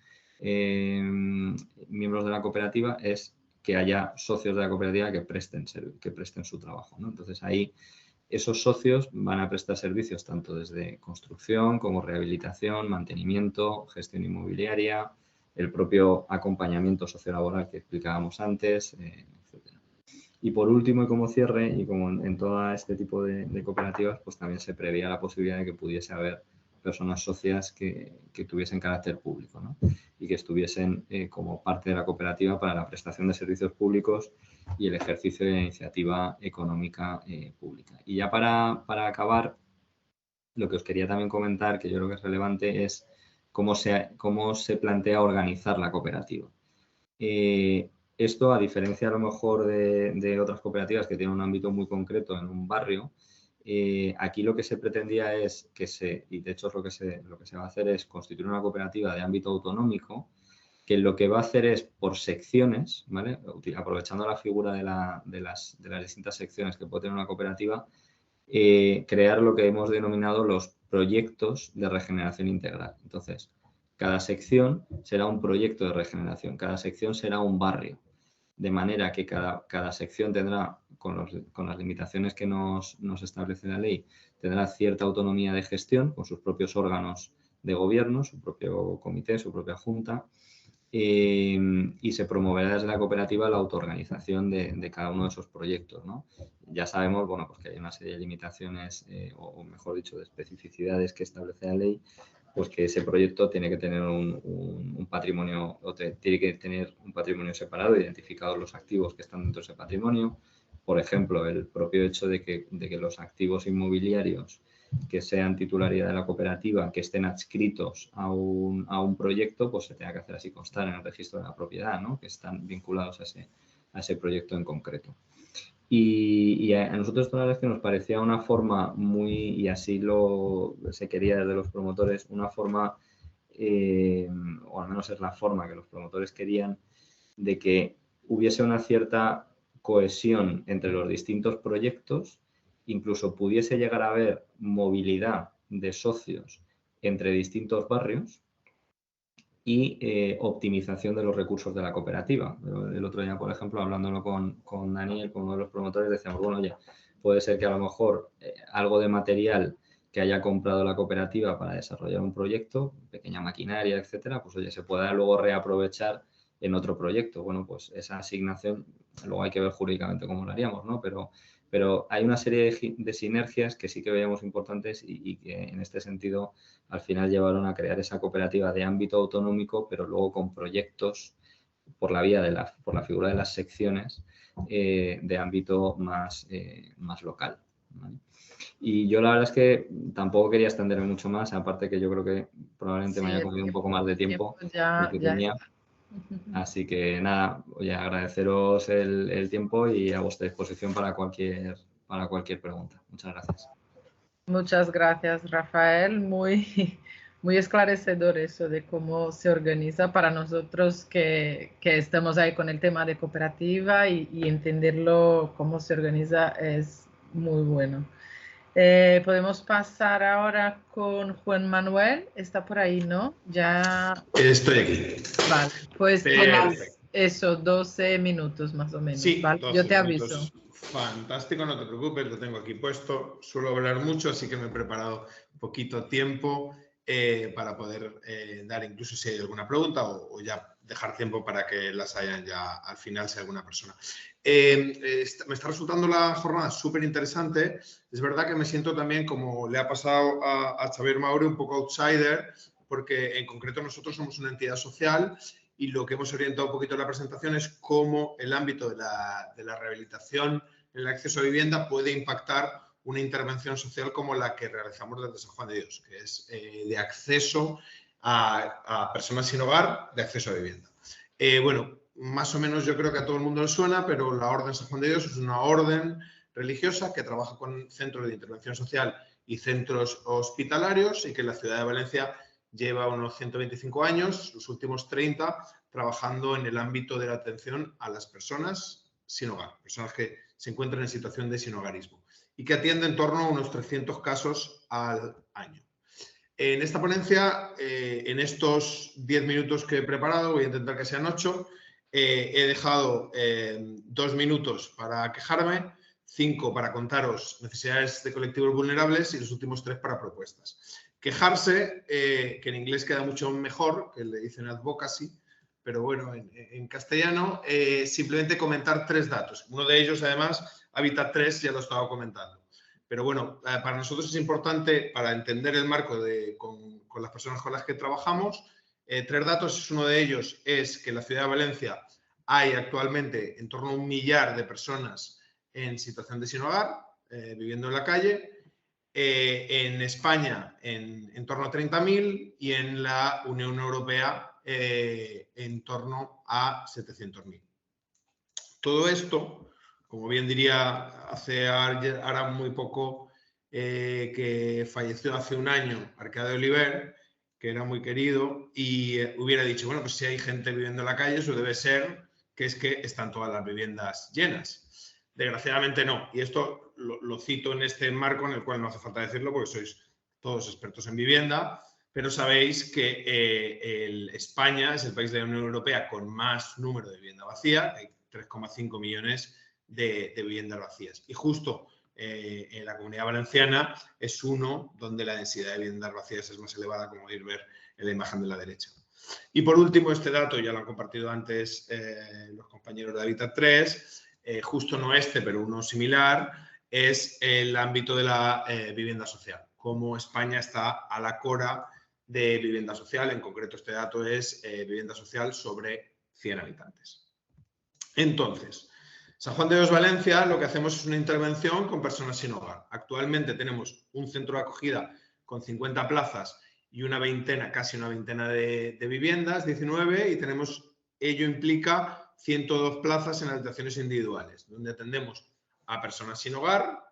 miembros de la cooperativa es que haya socios de la cooperativa que presten su trabajo, ¿no? Entonces ahí esos socios van a prestar servicios tanto desde construcción como rehabilitación, mantenimiento, gestión inmobiliaria, el propio acompañamiento sociolaboral que explicábamos antes, etcétera. Y por último, y como cierre, y como en todo este tipo de cooperativas, pues también se preveía la posibilidad de que pudiese haber personas socias que tuviesen carácter público, ¿no? Y que estuviesen como parte de la cooperativa para la prestación de servicios públicos y el ejercicio de la iniciativa económica pública. Y ya para acabar, lo que os quería también comentar, que yo creo que es relevante, es cómo se plantea organizar la cooperativa. Esto, a diferencia a lo mejor de otras cooperativas que tienen un ámbito muy concreto en un barrio, aquí lo que se pretendía es y de hecho es lo que se va a hacer es constituir una cooperativa de ámbito autonómico que lo que va a hacer es por secciones, ¿vale? Aprovechando la figura de las distintas secciones que puede tener una cooperativa, crear lo que hemos denominado los proyectos de regeneración integral. Entonces, cada sección será un proyecto de regeneración, cada sección será un barrio, de manera que cada sección tendrá, con las limitaciones que nos establece la ley, tendrá cierta autonomía de gestión con sus propios órganos de gobierno, su propio comité, su propia junta, y se promoverá desde la cooperativa la autoorganización de cada uno de esos proyectos, ¿no? Ya sabemos, bueno, pues que hay una serie de limitaciones, o mejor dicho, de especificidades que establece la ley, pues que ese proyecto tiene que tener un patrimonio, tiene que tener un patrimonio separado, identificados los activos que están dentro de ese patrimonio. Por ejemplo, el propio hecho de que los activos inmobiliarios que sean titularidad de la cooperativa, que estén adscritos a un proyecto, pues se tenga que hacer así constar en el registro de la propiedad, ¿no? Que están vinculados a ese proyecto en concreto. Y a nosotros esto la verdad es que nos parecía una forma y así se quería desde los promotores, una forma, o al menos es la forma que los promotores querían, de que hubiese una cierta cohesión entre los distintos proyectos, incluso pudiese llegar a haber movilidad de socios entre distintos barrios y optimización de los recursos de la cooperativa. El otro día, por ejemplo, hablándolo con Daniel, con uno de los promotores, decíamos, bueno, oye, puede ser que a lo mejor algo de material que haya comprado la cooperativa para desarrollar un proyecto, pequeña maquinaria, etcétera, pues oye, se pueda luego reaprovechar en otro proyecto. Bueno, pues esa asignación, luego hay que ver jurídicamente cómo lo haríamos, ¿no? Pero Pero hay una serie de sinergias que sí que veíamos importantes y que en este sentido al final llevaron a crear esa cooperativa de ámbito autonómico, pero luego con proyectos por la vía por la figura de las secciones de ámbito más local, ¿vale? Y yo la verdad es que tampoco quería extenderme mucho más, aparte que yo creo que probablemente me haya comido un poco más de tiempo del que tenía. Así que nada, oye, agradeceros el tiempo y a vuestra disposición para cualquier pregunta. Muchas gracias. Muchas gracias, Rafael. Muy, muy esclarecedor eso de cómo se organiza para nosotros que estamos ahí con el tema de cooperativa y entenderlo cómo se organiza es muy bueno. Podemos pasar ahora con Juan Manuel. Está por ahí, ¿no? Ya. Estoy aquí. Vale, pues tienes eso, 12 minutos más o menos. Sí, ¿vale? 12 Yo te minutos. aviso. Fantástico, no te preocupes, lo tengo aquí puesto. Suelo hablar mucho, así que me he preparado poquito tiempo para poder dar incluso si hay alguna pregunta o ya dejar tiempo para que las hayan ya al final si hay alguna persona. Me está resultando la jornada súper interesante. Es verdad que me siento también, como le ha pasado a Xavier Maure, un poco outsider, porque en concreto nosotros somos una entidad social y lo que hemos orientado un poquito en la presentación es cómo el ámbito de la rehabilitación en el acceso a vivienda puede impactar una intervención social como la que realizamos desde San Juan de Dios, que es de acceso a personas sin hogar, de acceso a vivienda. Bueno, más o menos yo creo que a todo el mundo le suena, pero la Orden San Juan de Dios es una orden religiosa que trabaja con centros de intervención social y centros hospitalarios y que en la ciudad de Valencia lleva unos 125 años, los últimos 30, trabajando en el ámbito de la atención a las personas sin hogar, personas que se encuentran en situación de sinhogarismo y que atiende en torno a unos 300 casos al año. En esta ponencia, en estos 10 minutos que he preparado, voy a intentar que sean 8, he dejado 2 minutos para quejarme, 5 para contaros necesidades de colectivos vulnerables y los últimos 3 para propuestas. Quejarse, que en inglés queda mucho mejor, que le dicen advocacy, pero bueno, en castellano, simplemente comentar 3 datos. Uno de ellos, además, Habitat 3, ya lo estaba comentando. Pero bueno, para nosotros es importante, para entender el marco con las personas con las que trabajamos, 3 datos. Uno de ellos es que en la ciudad de Valencia hay actualmente en torno a 1 millar de personas en situación de sin hogar, viviendo en la calle. En España en torno a 30.000 y en la Unión Europea en torno a 700.000. Todo esto, como bien diría hace ahora muy poco, que falleció hace un año Arcade Oliver, que era muy querido, y hubiera dicho, bueno, pues si hay gente viviendo en la calle, eso debe ser que es que están todas las viviendas llenas. Desgraciadamente no, y esto lo cito en este marco en el cual no hace falta decirlo porque sois todos expertos en vivienda, pero sabéis que España es el país de la Unión Europea con más número de vivienda vacía, hay 3,5 millones de viviendas vacías. Y justo en la Comunidad Valenciana es uno donde la densidad de viviendas vacías es más elevada, como podéis ver en la imagen de la derecha. Y por último, este dato ya lo han compartido antes los compañeros de Habitat 3, justo no este, pero uno similar, es el ámbito de la vivienda social. Cómo España está a la cora de vivienda social. En concreto, este dato es vivienda social sobre 100 habitantes. Entonces, San Juan de Dios, Valencia, lo que hacemos es una intervención con personas sin hogar. Actualmente tenemos un centro de acogida con 50 plazas y una veintena, casi una veintena de viviendas, 19, y ello implica 102 plazas en habitaciones individuales, donde atendemos a personas sin hogar.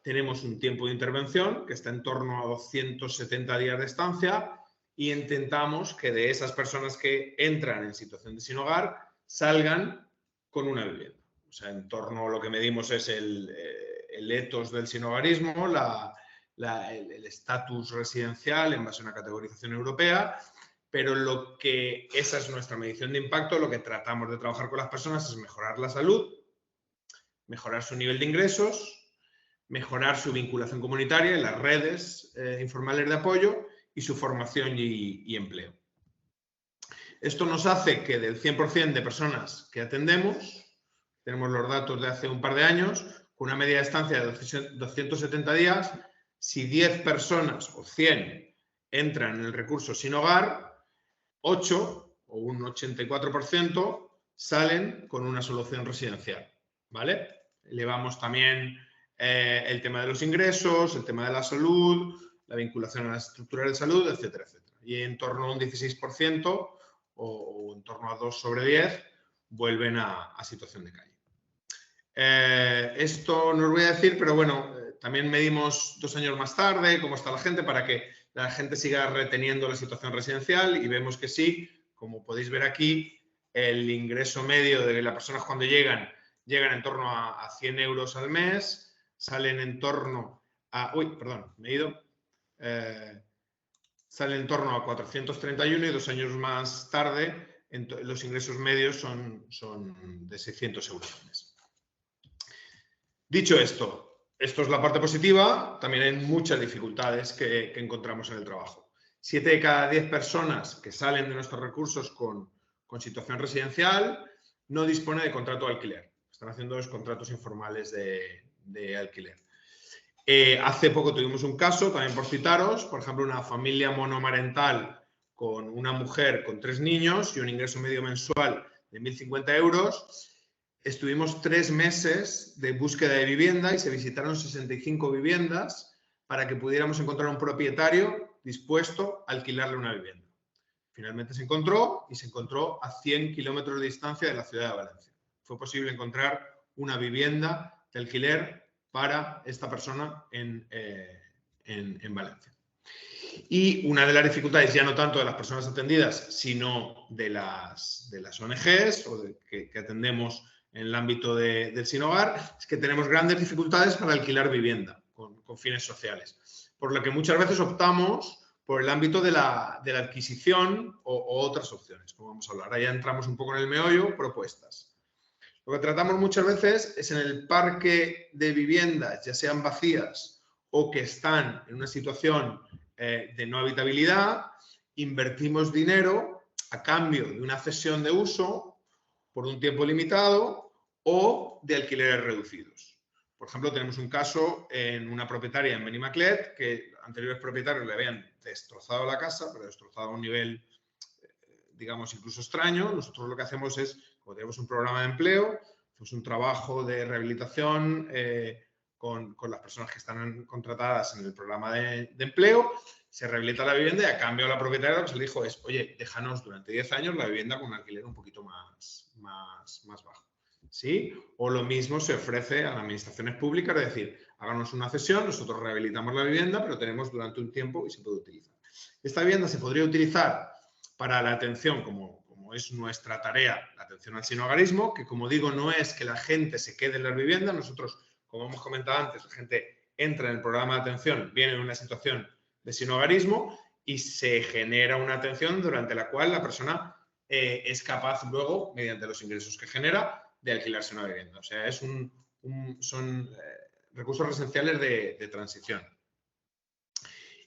Tenemos un tiempo de intervención que está en torno a 270 días de estancia y intentamos que de esas personas que entran en situación de sin hogar salgan con una vivienda. O sea, en torno a lo que medimos es el etos del sinhogarismo, el estatus residencial en base a una categorización europea, pero esa es nuestra medición de impacto. Lo que tratamos de trabajar con las personas es mejorar la salud, mejorar su nivel de ingresos, mejorar su vinculación comunitaria en las redes informales de apoyo y su formación y empleo. Esto nos hace que del 100% de personas que atendemos, tenemos los datos de hace un par de años, con una media de estancia de 270 días, si 10 personas o 100 entran en el recurso sin hogar, 8 o un 84% salen con una solución residencial, ¿vale? Elevamos también el tema de los ingresos, el tema de la salud, la vinculación a las estructuras de salud, etcétera, etcétera. Y en torno a un 16% o en torno a 2 sobre 10 vuelven a situación de calle. Esto no os voy a decir, pero bueno, también medimos 2 años más tarde cómo está la gente para que la gente siga reteniendo la situación residencial y vemos que sí, como podéis ver aquí, el ingreso medio de las personas cuando llegan en torno a 100 euros al mes, salen en torno a... Uy, perdón, me he ido. Salen en torno a 431 y 2 años más tarde los ingresos medios son de 600 euros al mes. Dicho esto, esto es la parte positiva, también hay muchas dificultades que encontramos en el trabajo. 7 de cada 10 personas que salen de nuestros recursos con situación residencial no dispone de contrato de alquiler. Están haciendo los contratos informales de alquiler. Hace poco tuvimos un caso, también por citaros, por ejemplo, una familia monomarental con una mujer con 3 niños y un ingreso medio mensual de 1.050 euros. Estuvimos 3 meses de búsqueda de vivienda y se visitaron 65 viviendas para que pudiéramos encontrar un propietario dispuesto a alquilarle una vivienda. Finalmente se encontró y se encontró a 100 kilómetros de distancia de la ciudad de Valencia. Fue posible encontrar una vivienda de alquiler para esta persona en Valencia. Y una de las dificultades, ya no tanto de las personas atendidas, sino de las ONGs o que atendemos en el ámbito del sin hogar, es que tenemos grandes dificultades para alquilar vivienda con fines sociales. Por lo que muchas veces optamos por el ámbito de la adquisición o otras opciones, como vamos a hablar. Ahí ya entramos un poco en el meollo, propuestas. Lo que tratamos muchas veces es en el parque de viviendas, ya sean vacías o que están en una situación de no habitabilidad, invertimos dinero a cambio de una cesión de uso por un tiempo limitado o de alquileres reducidos. Por ejemplo, tenemos un caso en una propietaria en Benimaclet que anteriores propietarios le habían destrozado la casa, pero destrozado a un nivel, digamos, incluso extraño. Nosotros lo que hacemos es, como tenemos un programa de empleo, hacemos un trabajo de rehabilitación con las personas que están contratadas en el programa de empleo, se rehabilita la vivienda y a cambio a la propietaria lo que se le dijo es, oye, déjanos durante 10 años la vivienda con un alquiler un poquito más bajo. ¿Sí? O lo mismo se ofrece a las administraciones públicas, es decir, háganos una cesión, nosotros rehabilitamos la vivienda, pero tenemos durante un tiempo y se puede utilizar. Esta vivienda se podría utilizar para la atención, como es nuestra tarea, la atención al sinhogarismo, que como digo, no es que la gente se quede en las viviendas, nosotros, como hemos comentado antes, la gente entra en el programa de atención, viene en una situación de sinhogarismo y se genera una atención durante la cual la persona es capaz luego, mediante los ingresos que genera, de alquilarse una vivienda. O sea, son recursos residenciales de transición.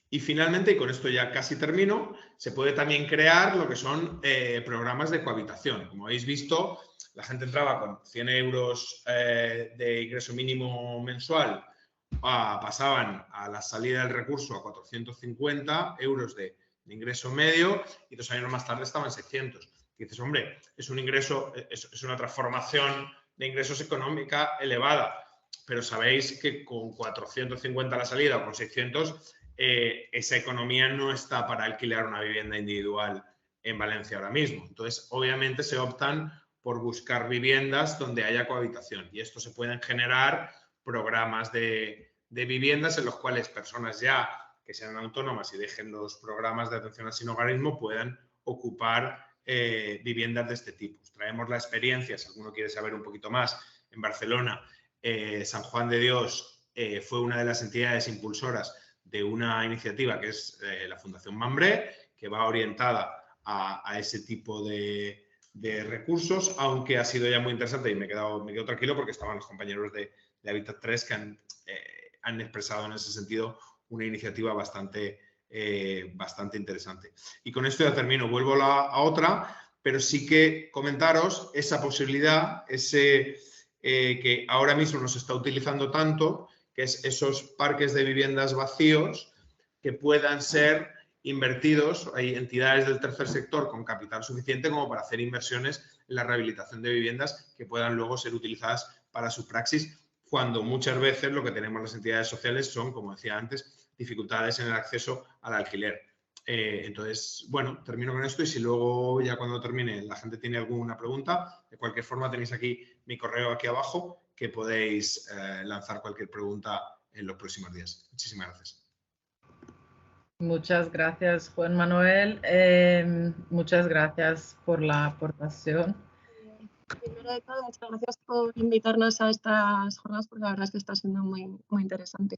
Y finalmente, y con esto ya casi termino, se puede también crear lo que son programas de cohabitación. Como habéis visto, la gente entraba con 100 euros de ingreso mínimo mensual, pasaban a la salida del recurso a 450 euros de ingreso medio y 2 años más tarde estaban en 600. Y dices, hombre, es un ingreso, es una transformación de ingresos económica elevada, pero sabéis que con 450 a la salida o con 600, esa economía no está para alquilar una vivienda individual en Valencia ahora mismo. Entonces, obviamente se optan por buscar viviendas donde haya cohabitación y esto se pueden generar programas de viviendas en los cuales personas ya que sean autónomas y dejen los programas de atención al sinhogarismo puedan ocupar viviendas de este tipo. Traemos la experiencia, si alguno quiere saber un poquito más, en Barcelona, San Juan de Dios fue una de las entidades impulsoras de una iniciativa que es la Fundación Mambré, que va orientada a ese tipo de recursos, aunque ha sido ya muy interesante y me quedo tranquilo porque estaban los compañeros de Habitat 3 que han expresado en ese sentido una iniciativa bastante interesante. Y con esto ya termino, vuelvo a otra, pero sí que comentaros esa posibilidad, ese que ahora mismo no se está utilizando tanto, que es esos parques de viviendas vacíos que puedan ser invertidos. Hay entidades del tercer sector con capital suficiente como para hacer inversiones en la rehabilitación de viviendas que puedan luego ser utilizadas para su praxis, cuando muchas veces lo que tenemos las entidades sociales son, como decía antes, dificultades en el acceso al alquiler. Entonces, bueno, termino con esto y si luego ya cuando termine la gente tiene alguna pregunta, de cualquier forma tenéis aquí mi correo aquí abajo que podéis lanzar cualquier pregunta en los próximos días. Muchísimas gracias. Muchas gracias, Juan Manuel. Muchas gracias por la aportación. Primero de todo, muchas gracias por invitarnos a estas jornadas, porque la verdad es que está siendo muy, muy interesante.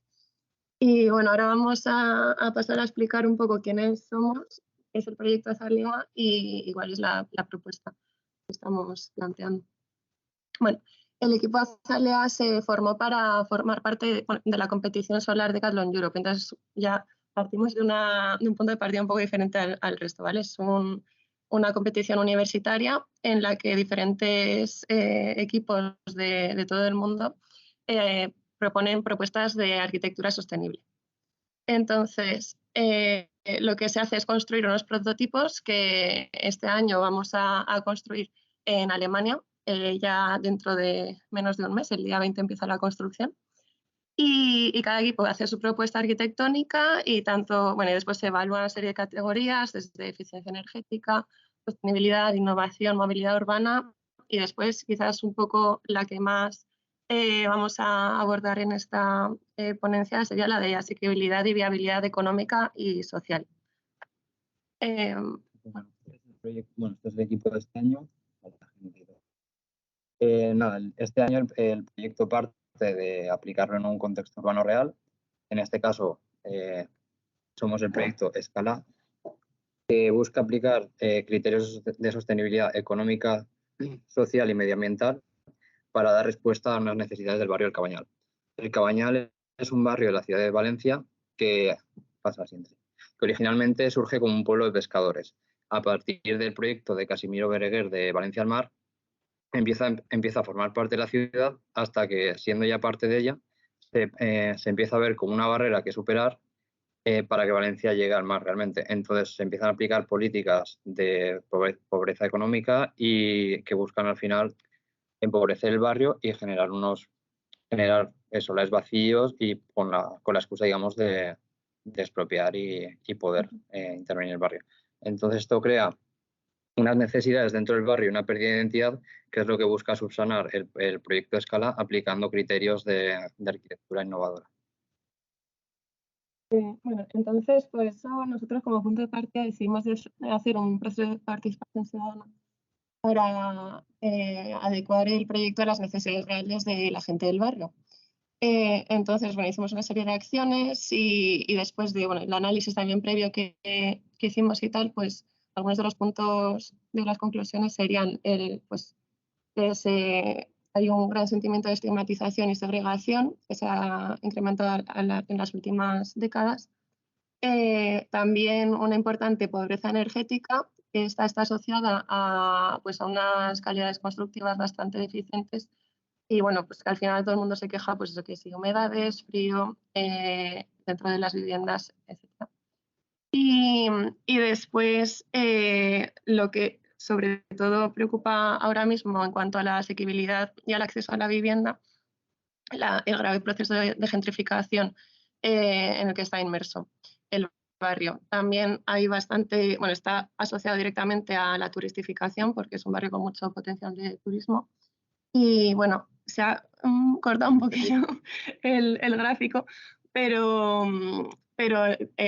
Y bueno, ahora vamos a pasar a explicar un poco quiénes somos, qué es el proyecto Azalea y cuál es la propuesta que estamos planteando. Bueno, el equipo Azalea se formó para formar parte de la competición solar Decathlon Europe, entonces ya partimos de un punto de partida un poco diferente al resto, ¿vale? Es una competición universitaria en la que diferentes equipos de todo el mundo proponen propuestas de arquitectura sostenible. Entonces, lo que se hace es construir unos prototipos que este año vamos a construir en Alemania, ya dentro de menos de un mes, el día 20 empieza la construcción. Y cada equipo hace su propuesta arquitectónica y después se evalúa una serie de categorías, desde eficiencia energética, sostenibilidad, innovación, movilidad urbana y después quizás un poco la que más vamos a abordar en esta ponencia sería la de asequibilidad y viabilidad económica y social. Este es el equipo de este año. Este año el proyecto parte de aplicarlo en un contexto urbano real. En este caso, somos el proyecto Escala, que busca aplicar criterios de sostenibilidad económica, social y medioambiental para dar respuesta a unas necesidades del barrio El Cabañal. El Cabañal es un barrio de la ciudad de Valencia que originalmente surge como un pueblo de pescadores. A partir del proyecto de Casimiro Berenguer de Valencia al Mar, empieza a formar parte de la ciudad hasta que, siendo ya parte de ella, se empieza a ver como una barrera que superar para que Valencia llegue al mar realmente. Entonces se empiezan a aplicar políticas de pobreza económica y que buscan al final empobrecer el barrio y generar solares vacíos y con la excusa, digamos, de expropiar y poder intervenir en el barrio. Entonces esto crea unas necesidades dentro del barrio y una pérdida de identidad, que es lo que busca subsanar el proyecto Escala aplicando criterios de arquitectura innovadora. Bueno, entonces por eso nosotros como punto de partida decidimos hacer un proceso de participación ciudadana para adecuar el proyecto a las necesidades reales de la gente del barrio. Entonces, hicimos una serie de acciones y después de el análisis también previo que hicimos y tal, pues algunos de los puntos de las conclusiones serían hay un gran sentimiento de estigmatización y segregación que se ha incrementado en las últimas décadas. También una importante pobreza energética que está asociada a unas calidades constructivas bastante deficientes y que al final todo el mundo se queja de que sí, humedades, frío dentro de las viviendas, etc. Y después lo que sobre todo preocupa ahora mismo en cuanto a la asequibilidad y al acceso a la vivienda, el grave proceso de gentrificación en el que está inmerso el barrio. También hay está asociado directamente a la turistificación porque es un barrio con mucho potencial de turismo. Y se ha cortado un poquillo el gráfico, pero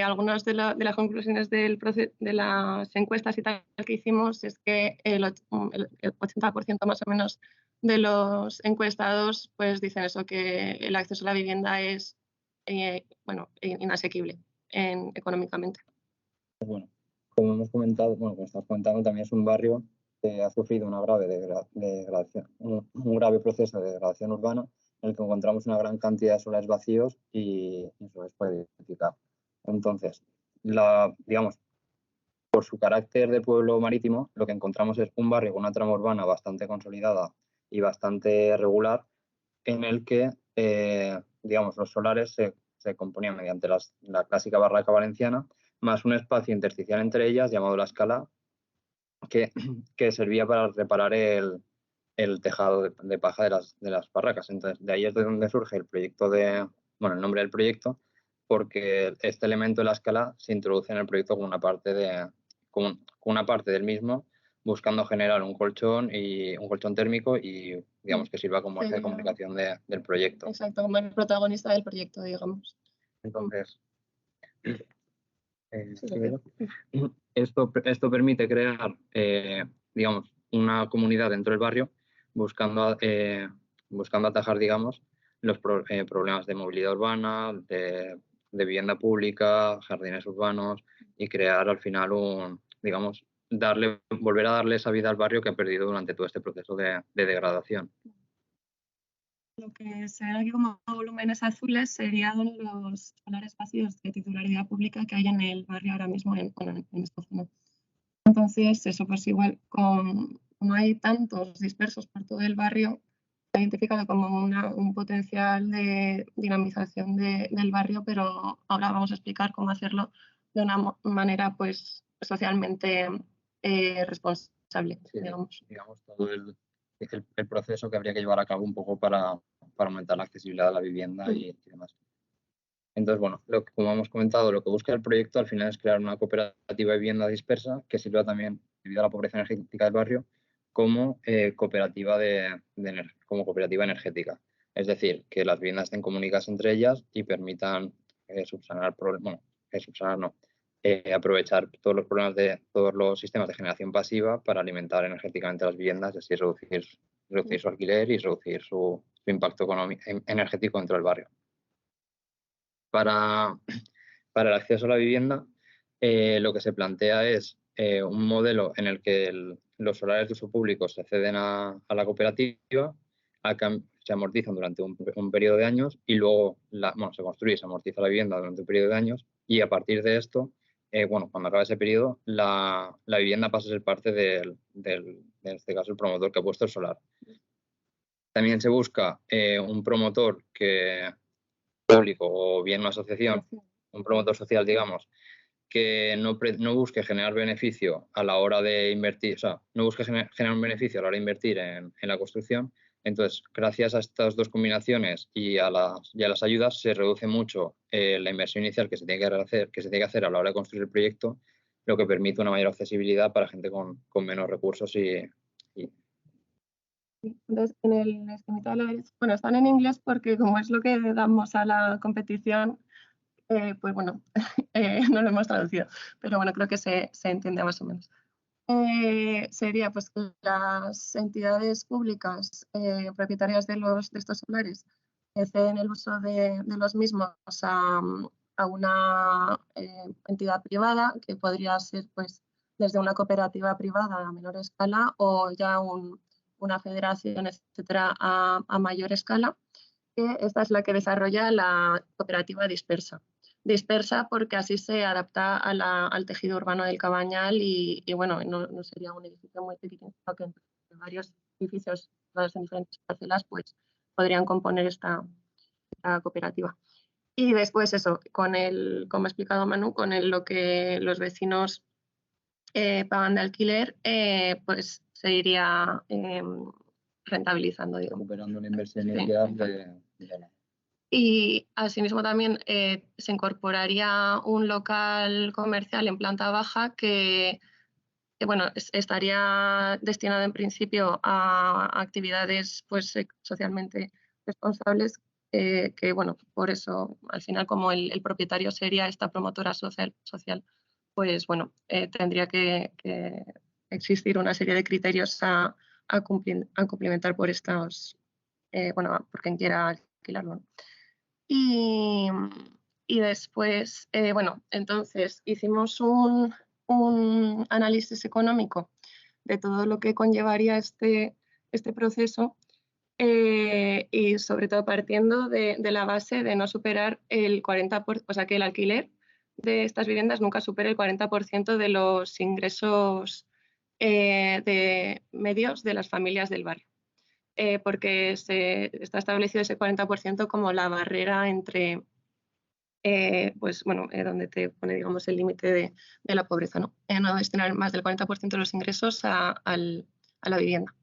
algunas de las conclusiones de las encuestas y tal que hicimos es que el 80% más o menos de los encuestados pues dicen eso, que el acceso a la vivienda es inasequible económicamente. Como hemos comentado, como estás comentando, también es un barrio que ha sufrido un grave proceso de degradación urbana en el que encontramos una gran cantidad de solares vacíos y solares por edificar. Entonces, por su carácter de pueblo marítimo, lo que encontramos es un barrio con una trama urbana bastante consolidada y bastante regular, en el que, digamos, los solares se componían mediante la clásica barraca valenciana, más un espacio intersticial entre ellas llamado la escala, que servía para reparar el tejado de paja de las barracas. Entonces, de ahí es de donde surge el proyecto el nombre del proyecto, porque este elemento de la escala se introduce en el proyecto como una parte del mismo, buscando generar un colchón térmico y, digamos, que sirva como eje de comunicación del proyecto. Exacto, como el protagonista del proyecto, digamos. Entonces, esto permite crear, digamos, una comunidad dentro del barrio, buscando atajar, digamos, los problemas de movilidad urbana, de vivienda pública, jardines urbanos, y crear al final volver a darle esa vida al barrio que ha perdido durante todo este proceso de degradación. Lo que se ven aquí como volúmenes azules serían los solares vacíos de titularidad pública que hay en el barrio ahora mismo en esta zona. Entonces, eso pues igual, como hay tantos dispersos por todo el barrio, se ha identificado como un potencial de dinamización del barrio, pero ahora vamos a explicar cómo hacerlo de una manera pues socialmente responsable, sí, digamos. Digamos, todo el proceso que habría que llevar a cabo un poco para aumentar la accesibilidad a la vivienda y demás. Entonces, bueno, como hemos comentado, lo que busca el proyecto al final es crear una cooperativa de vivienda dispersa que sirva también, debido a la pobreza energética del barrio, como cooperativa energética. Es decir, que las viviendas estén comunicadas entre ellas y permitan aprovechar todos los problemas de todos los sistemas de generación pasiva para alimentar energéticamente las viviendas y así reducir su alquiler y reducir su impacto energético dentro del barrio. Para el acceso a la vivienda, lo que se plantea es un modelo en el que los solares de uso público se ceden a la cooperativa, se amortizan durante un periodo de años y luego se construye y se amortiza la vivienda durante un periodo de años, y a partir de esto, cuando acabe ese periodo, la vivienda pasa a ser parte en este caso, el promotor que ha puesto el solar. También se busca un promotor público o bien una asociación, un promotor social, digamos, que no busque generar beneficio a la hora de invertir, o sea, no busque generar un beneficio a la hora de invertir en la construcción. Entonces, gracias a estas dos combinaciones y a las ayudas, se reduce mucho la inversión inicial que se tiene que hacer a la hora de construir el proyecto, lo que permite una mayor accesibilidad para gente con menos recursos Entonces, en el esquemita de la derecha, bueno, están en inglés porque como es lo que damos a la competición, pues bueno, no lo hemos traducido, pero bueno, creo que se entiende más o menos. Sería pues que las entidades públicas propietarias de estos solares ceden el uso de los mismos a una entidad privada, que podría ser pues desde una cooperativa privada a menor escala o ya una federación, etcétera, a mayor escala, que esta es la que desarrolla la cooperativa dispersa. Dispersa porque así se adapta al tejido urbano del Cabañal y bueno, no sería un edificio muy pequeño, sino que entre varios edificios en diferentes parcelas pues podrían componer esta cooperativa. Y después eso, como ha explicado Manu, con lo que los vecinos pagan de alquiler, pues se iría rentabilizando, digamos. Recuperando la inversión inicial de Y asimismo también se incorporaría un local comercial en planta baja que bueno, estaría destinado en principio a actividades pues, socialmente responsables, que bueno, por eso al final como el propietario sería esta promotora social, pues bueno, tendría que existir una serie de criterios a cumplimentar por estos, bueno, por quien quiera alquilarlo, ¿no? Y después, bueno, entonces hicimos un análisis económico de todo lo que conllevaría este proceso y sobre todo partiendo de la base de no superar el 40%, o sea, que el alquiler de estas viviendas nunca supere el 40% de los ingresos de medios de las familias del barrio. porque está establecido ese 40% como la barrera entre, donde te pone, digamos, el límite de la pobreza, ¿no? No destinar más del 40% de los ingresos a la vivienda.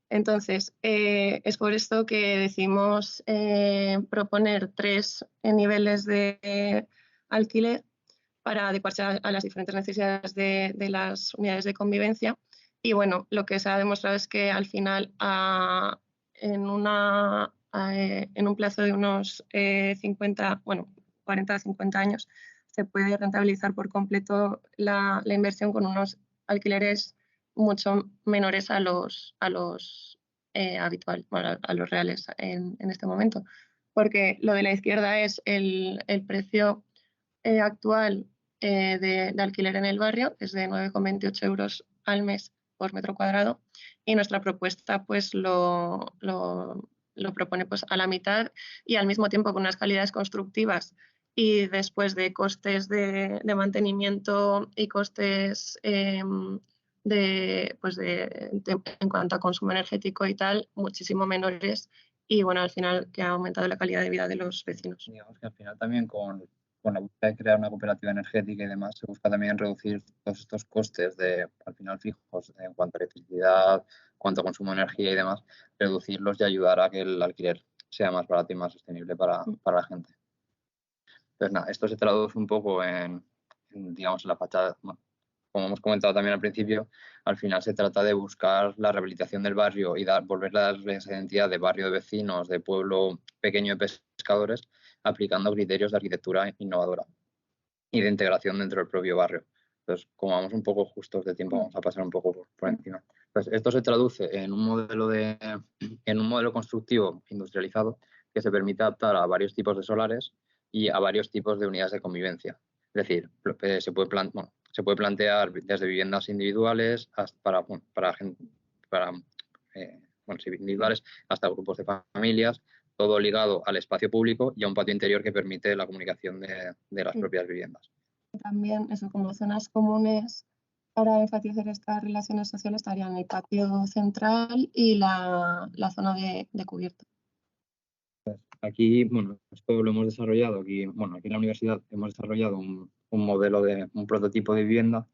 Entonces, es por esto que decidimos proponer 3 niveles de alquiler para adecuarse a las diferentes necesidades de las unidades de convivencia. Y bueno, lo que se ha demostrado es que al final, en un plazo de unos 40 a 50 años, se puede rentabilizar por completo la inversión con unos alquileres mucho menores a los habituales, a los reales en este momento. Porque lo de la izquierda es el precio actual de alquiler en el barrio, es de 9,28 euros al mes por metro cuadrado, y nuestra propuesta pues lo propone pues a la mitad y al mismo tiempo con unas calidades constructivas y después de costes de mantenimiento y costes en cuanto a consumo energético y tal, muchísimo menores, y bueno, al final que ha aumentado la calidad de vida de los vecinos. Digamos que al final también con la búsqueda de crear una cooperativa energética y demás, se busca también reducir todos estos costes al final fijos en cuanto a electricidad, cuanto a consumo de energía y demás, reducirlos y ayudar a que el alquiler sea más barato y más sostenible para la gente. Entonces, nada, esto se traduce un poco en la fachada. Bueno, como hemos comentado también al principio, al final se trata de buscar la rehabilitación del barrio y volverle a darle esa identidad de barrio de vecinos, de pueblo pequeño de pescadores, aplicando criterios de arquitectura innovadora y de integración dentro del propio barrio. Entonces, como vamos un poco justos de tiempo, vamos a pasar un poco por encima. Entonces, esto se traduce en un modelo constructivo industrializado que se permite adaptar a varios tipos de solares y a varios tipos de unidades de convivencia. Es decir, se puede plantear desde viviendas individuales individuales hasta grupos de familias, todo ligado al espacio público y a un patio interior que permite la comunicación de las propias viviendas. También eso, como zonas comunes para enfatizar estas relaciones sociales, estarían el patio central y la zona de cubierta. Aquí, bueno, esto lo hemos desarrollado, aquí en la universidad hemos desarrollado un modelo un prototipo de vivienda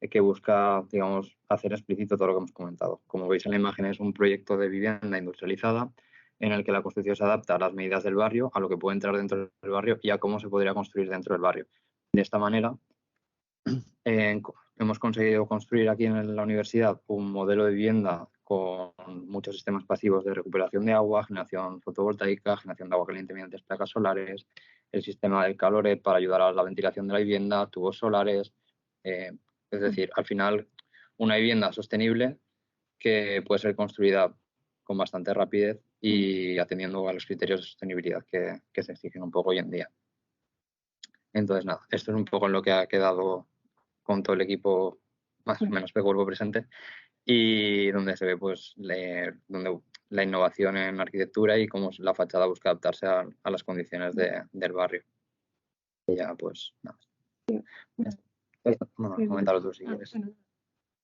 que busca, digamos, hacer explícito todo lo que hemos comentado. Como veis en la imagen, es un proyecto de vivienda industrializada en el que la construcción se adapta a las medidas del barrio, a lo que puede entrar dentro del barrio y a cómo se podría construir dentro del barrio. De esta manera, hemos conseguido construir aquí en la universidad un modelo de vivienda con muchos sistemas pasivos de recuperación de agua, generación fotovoltaica, generación de agua caliente mediante placas solares, el sistema del calor para ayudar a la ventilación de la vivienda, tubos solares. Es decir, al final, una vivienda sostenible que puede ser construida con bastante rapidez y atendiendo a los criterios de sostenibilidad que se exigen un poco hoy en día. Entonces, nada, esto es un poco en lo que ha quedado con todo el equipo más o menos de cuerpo presente y donde se ve pues la innovación en arquitectura y cómo la fachada busca adaptarse a las condiciones del barrio. Y ya pues nada. Coméntalo tú si quieres.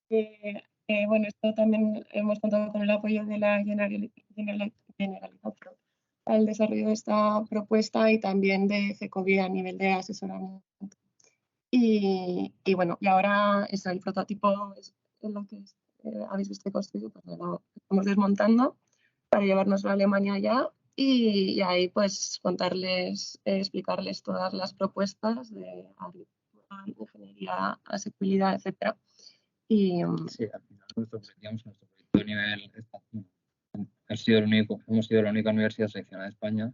Esto también hemos contado con el apoyo de la Generalitat al desarrollo de esta propuesta y también de CECOVI a nivel de asesoramiento. Y ahora eso, el prototipo es lo que habéis visto construido, pues lo estamos desmontando para llevarnos a Alemania ya y ahí pues explicarles todas las propuestas de agricultura, ingeniería, asequibilidad, etcétera. Sí, al final nuestro proyecto de nivel hemos sido la única universidad seleccionada de España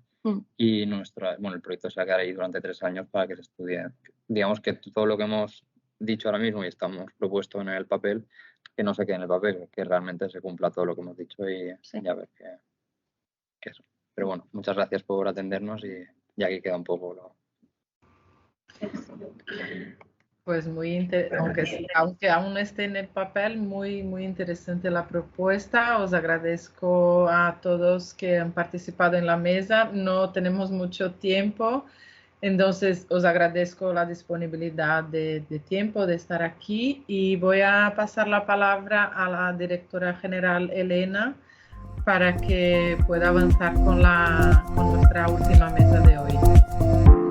y el proyecto se va a quedar ahí durante 3 años para que se estudie. Digamos que todo lo que hemos dicho ahora mismo y estamos propuesto en el papel, que no se quede en el papel, que realmente se cumpla todo lo que hemos dicho y ya ver qué eso. Pero bueno, muchas gracias por atendernos y aquí queda un poco lo... Pues aunque aún esté en el papel, muy, muy interesante la propuesta. Os agradezco a todos que han participado en la mesa. No tenemos mucho tiempo, entonces os agradezco la disponibilidad de tiempo de estar aquí y voy a pasar la palabra a la directora general Elena para que pueda avanzar con nuestra última mesa de hoy.